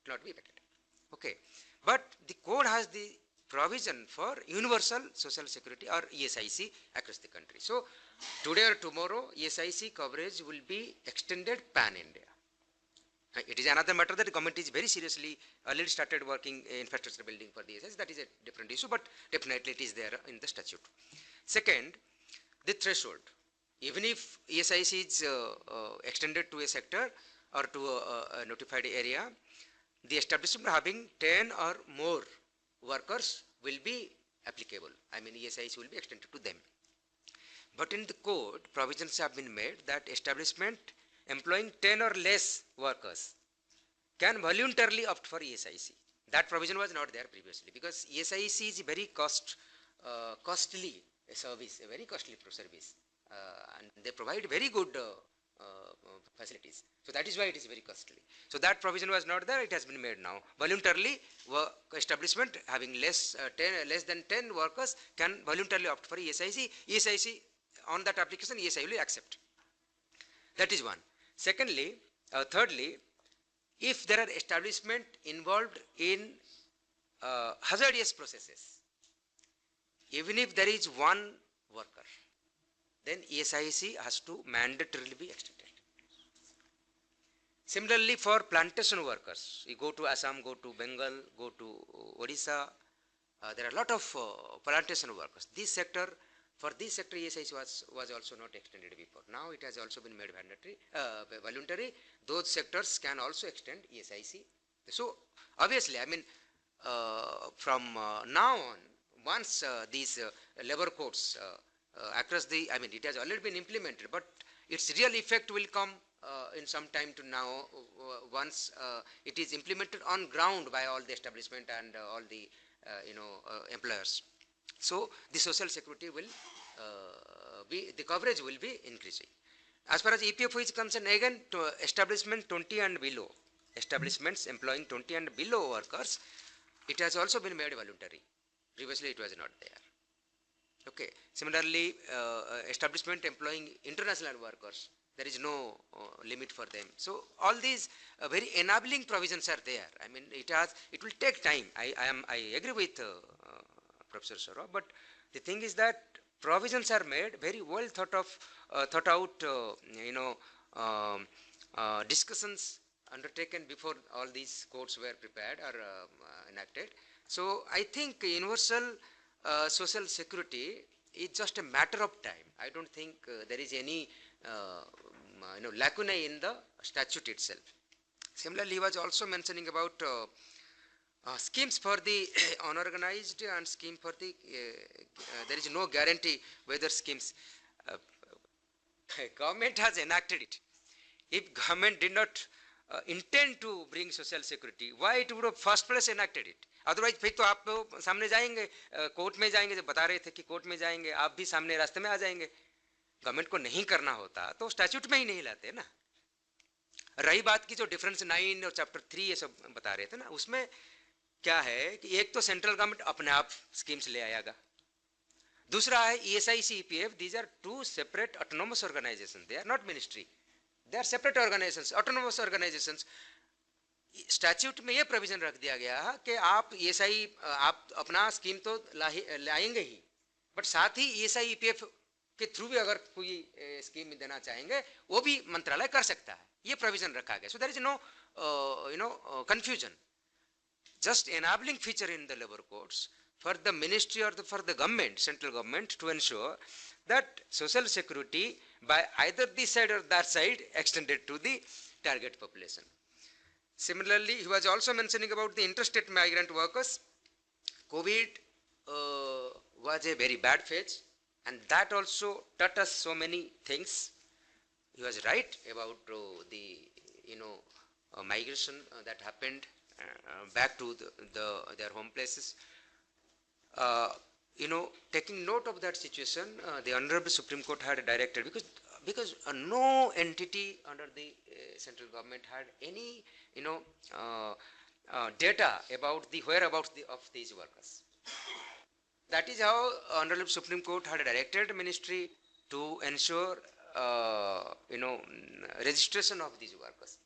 not be effected. Okay, but the code has the provision for universal social security or ESIC across the country. So today or tomorrow, ESIC coverage will be extended pan-India. It is another matter that the government is very seriously already started working infrastructure building for the ESIC. That is a different issue, but definitely it is there in the statute. Second, the threshold. Even if ESIC is extended to a sector or to a notified area, the establishment having 10 or more workers will be applicable. I mean, ESIC will be extended to them. But in the code, provisions have been made that establishment employing 10 or less workers can voluntarily opt for ESIC. That provision was not there previously because ESIC is a very costly service, a very costly service, and they provide very good facilities. So that is why it is very costly. So that provision was not there. It has been made now. Voluntarily, establishment having less than 10 workers can voluntarily opt for ESIC. ESIC on that application, ESIC will accept. That is one. Secondly, thirdly, if there are establishment involved in hazardous processes, even if there is one worker, then ESIC has to mandatorily be extended. Similarly, for plantation workers, you go to Assam, go to Bengal, go to Odisha, there are a lot of plantation workers. This sector, for this sector, ESIC was also not extended before. Now it has also been made mandatory, voluntary. Those sectors can also extend ESIC. So obviously, I mean, from now on, once these labor codes across the, I mean, it has already been implemented, but its real effect will come in some time to now, once it is implemented on ground by all the establishment and all the employers. So the social security will the coverage will be increasing. As far as EPFO is concerned, again, to establishment 20 and below, establishments employing 20 and below workers, it has also been made voluntary. Previously it was not there. Okay. Similarly, establishment employing international workers, there is no limit for them. So all these very enabling provisions are there. I mean, it will take time. I agree with Professor Saurabh, but the thing is that provisions are made very well thought out, discussions undertaken before all these codes were prepared or enacted. So I think universal social security is just a matter of time. I don't think there is any lacunae in the statute itself. Similarly, he was also mentioning about schemes for the unorganized and scheme for the, there is no guarantee whether schemes, government has enacted it. If government did not intend to bring social security, why it would have first place enacted it? Otherwise, फिर तो आप सामने जाएंगे, court में जाएंगे, जब बता रहे थे कि कोर्ट में जाएंगे, आप भी सामने रास्ते में आ जाएंगे. गवर्नमेंट को नहीं करना होता तो स्टैट्यूट में ही नहीं लाते ना. रही बात की जो डिफरेंस 9 और चैप्टर 3 ये सब बता रहे थे ना, उसमें क्या है कि एक तो सेंट्रल गवर्नमेंट अपने आप स्कीम्स ले आएगा, दूसरा है ESIC, EPF, these are two separate autonomous organizations, they are not ministry, they are separate organizations, autonomous organizations. Statute में ये प्रोविजन रख दिया गया है कि आप ESI आप अपना स्कीम तो लाएंगे ही, बट साथ ही ESI EPF के थ्रू भी अगर कोई स्कीम देना चाहेंगे वो भी मंत्रालय कर सकता है. ये प्रोविजन रखा गया. So there is no confusion. Just enabling feature in the labor codes for the ministry or for the government, central government, to ensure that social security by either this side or that side extended to the target population. Similarly, he was also mentioning about the interstate migrant workers. COVID was a very bad phase, and that also taught us so many things. He was right about the migration that happened back to their home places. Taking note of that situation, the Honorable Supreme Court had directed, because no entity under the central government had any data about the whereabouts of these workers. That is how Honorable Supreme Court had directed Ministry to ensure registration of these workers.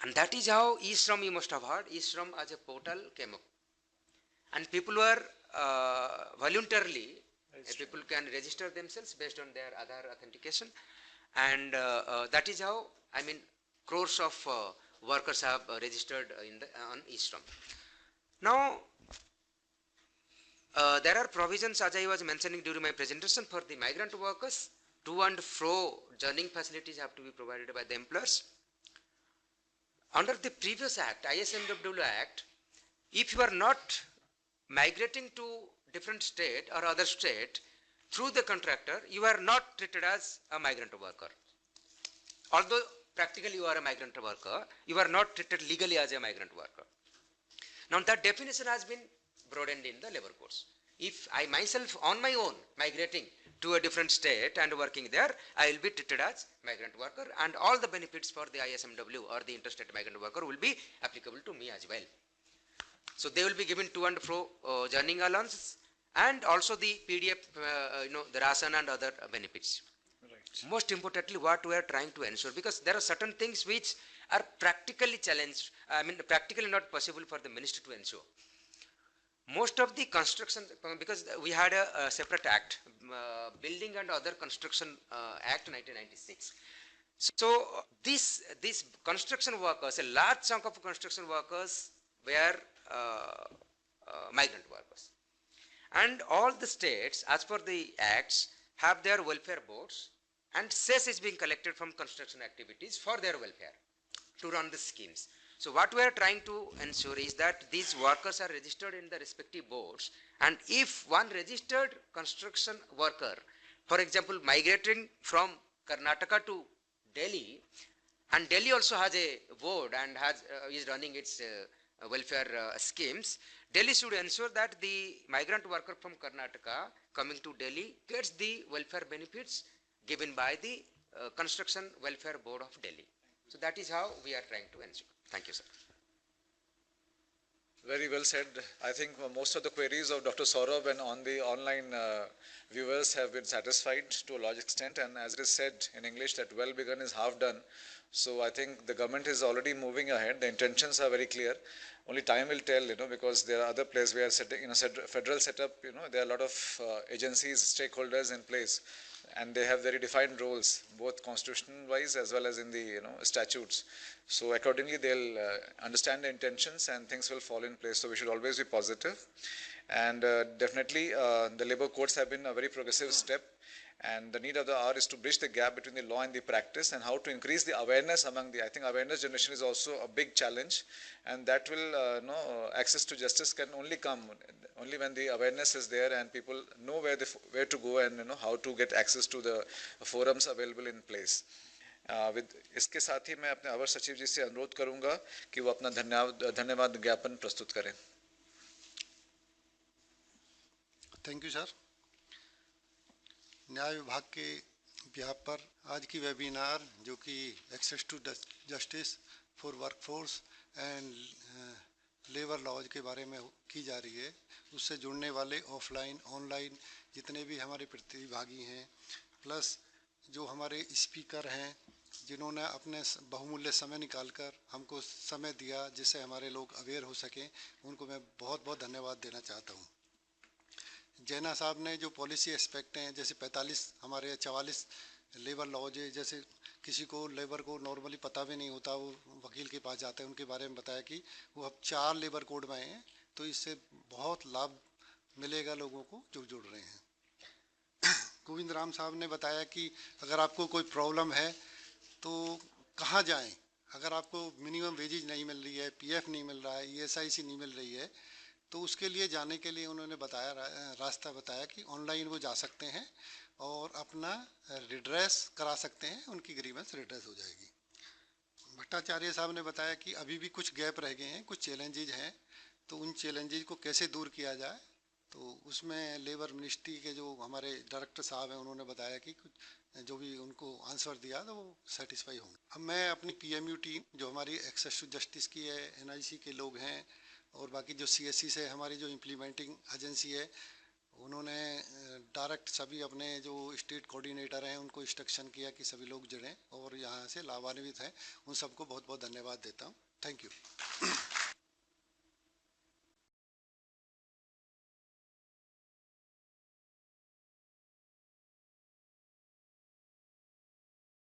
And that is how eShram, you must have heard, eShram as a portal came up. And people were voluntarily, people can register themselves based on their Aadhaar authentication. And that is how, crores of workers have registered on eShram. Now, there are provisions, as I was mentioning during my presentation, for the migrant workers. To and fro journeying facilities have to be provided by the employers. Under the previous act, ISMW Act, if you are not migrating to different state or other state through the contractor, you are not treated as a migrant worker. Although practically you are a migrant worker, you are not treated legally as a migrant worker. Now that definition has been broadened in the labor codes. If I myself on my own migrating to a different state and working there, I will be treated as migrant worker, and all the benefits for the ISMW or the interstate migrant worker will be applicable to me as well. So they will be given to and fro journeying allowance, and also the PDF, the ration and other benefits. Right. Most importantly, what we are trying to ensure, because there are certain things which are practically challenged, practically not possible for the ministry to ensure. Most of the construction, because we had a separate act, Building and Other Construction Act 1996. So these construction workers, a large chunk of construction workers were migrant workers. And all the states, as per the acts, have their welfare boards, and cess is being collected from construction activities for their welfare to run the schemes. So what we are trying to ensure is that these workers are registered in the respective boards, and if one registered construction worker, for example, migrating from Karnataka to Delhi, and Delhi also has a board and is running its welfare schemes, Delhi should ensure that the migrant worker from Karnataka coming to Delhi gets the welfare benefits given by the Construction Welfare Board of Delhi. So that is how we are trying to ensure. Thank you, sir. Very well said. I think most of the queries of Dr. Saurabh and on the online viewers have been satisfied to a large extent, and as it is said in English that well begun is half done. So I think the government is already moving ahead. The intentions are very clear. Only time will tell, because there are other places where setting in a federal setup, there are a lot of agencies, stakeholders in place, and they have very defined roles, both constitution-wise as well as in the statutes. So accordingly, they'll understand the intentions and things will fall in place. So we should always be positive. And definitely, the labor codes have been a very progressive step. And the need of the hour is to bridge the gap between the law and the practice, and how to increase the awareness among I think awareness generation is also a big challenge, and that will, access to justice can only come only when the awareness is there and people know where to go and how to get access to the forums available in place. इसके साथ ही मैं अपने अवर सचिव जी से अनुरोध करूंगा कि वो अपना धन्यवाद ज्ञापन प्रस्तुत करें. Thank you sir. न्याय विभाग के बिहाफ पर आज की वेबिनार जो कि access to justice for workforce and labour laws के बारे में की जा रही है, उससे जुड़ने वाले ऑफलाइन ऑनलाइन जितने भी हमारे प्रतिभागी हैं, प्लस जो हमारे स्पीकर हैं जिन्होंने अपने बहुमूल्य समय निकालकर हमको समय दिया जिससे हमारे लोग अवेयर हो सकें, उनको मैं बहुत बहुत धन्यवाद देना चाहता हूँ. जैना साहब ने जो पॉलिसी एस्पेक्ट हैं, जैसे 44 लेबर लॉज है, जैसे किसी को लेबर को नॉर्मली पता भी नहीं होता, वो वकील के पास जाते हैं, उनके बारे में बताया कि वो अब 4 लेबर कोड में हैं, तो इससे बहुत लाभ मिलेगा लोगों को जो जुड़ रहे हैं. गोविंद राम साहब ने बताया कि अगर आपको कोई प्रॉब्लम है तो कहाँ जाएं. अगर आपको मिनिमम वेजेज नहीं मिल रही है, पीएफ नहीं मिल रहा है, ईएसआईसी नहीं मिल रही है, तो उसके लिए जाने के लिए उन्होंने बताया, रास्ता बताया कि ऑनलाइन वो जा सकते हैं और अपना रिड्रेस करा सकते हैं, उनकी ग्रीवेंस रिड्रेस हो जाएगी। भट्टाचार्य साहब ने बताया कि अभी भी कुछ गैप रह गए हैं, कुछ चैलेंजेज हैं, तो उन चैलेंजेज को कैसे दूर किया जाए। तो उसमें लेबर मिनिस्ट्री के जो हमारे डायरेक्टर साहब हैं उन्होंने बताया कि कुछ जो भी उनको आंसर दिया तो वो सेटिस्फाई होंगे। अब मैं अपनी PMU टीम जो हमारी एक्सेस टू जस्टिस की है, NIC के लोग हैं और बाकी जो CSC से हमारी जो इम्प्लीमेंटिंग एजेंसी है, उन्होंने डायरेक्ट सभी अपने जो स्टेट कोऑर्डिनेटर हैं उनको इंस्ट्रक्शन किया कि सभी लोग जुड़ें और यहाँ से लाभान्वित हैं। उन सबको बहुत बहुत धन्यवाद देता हूँ। Thank you.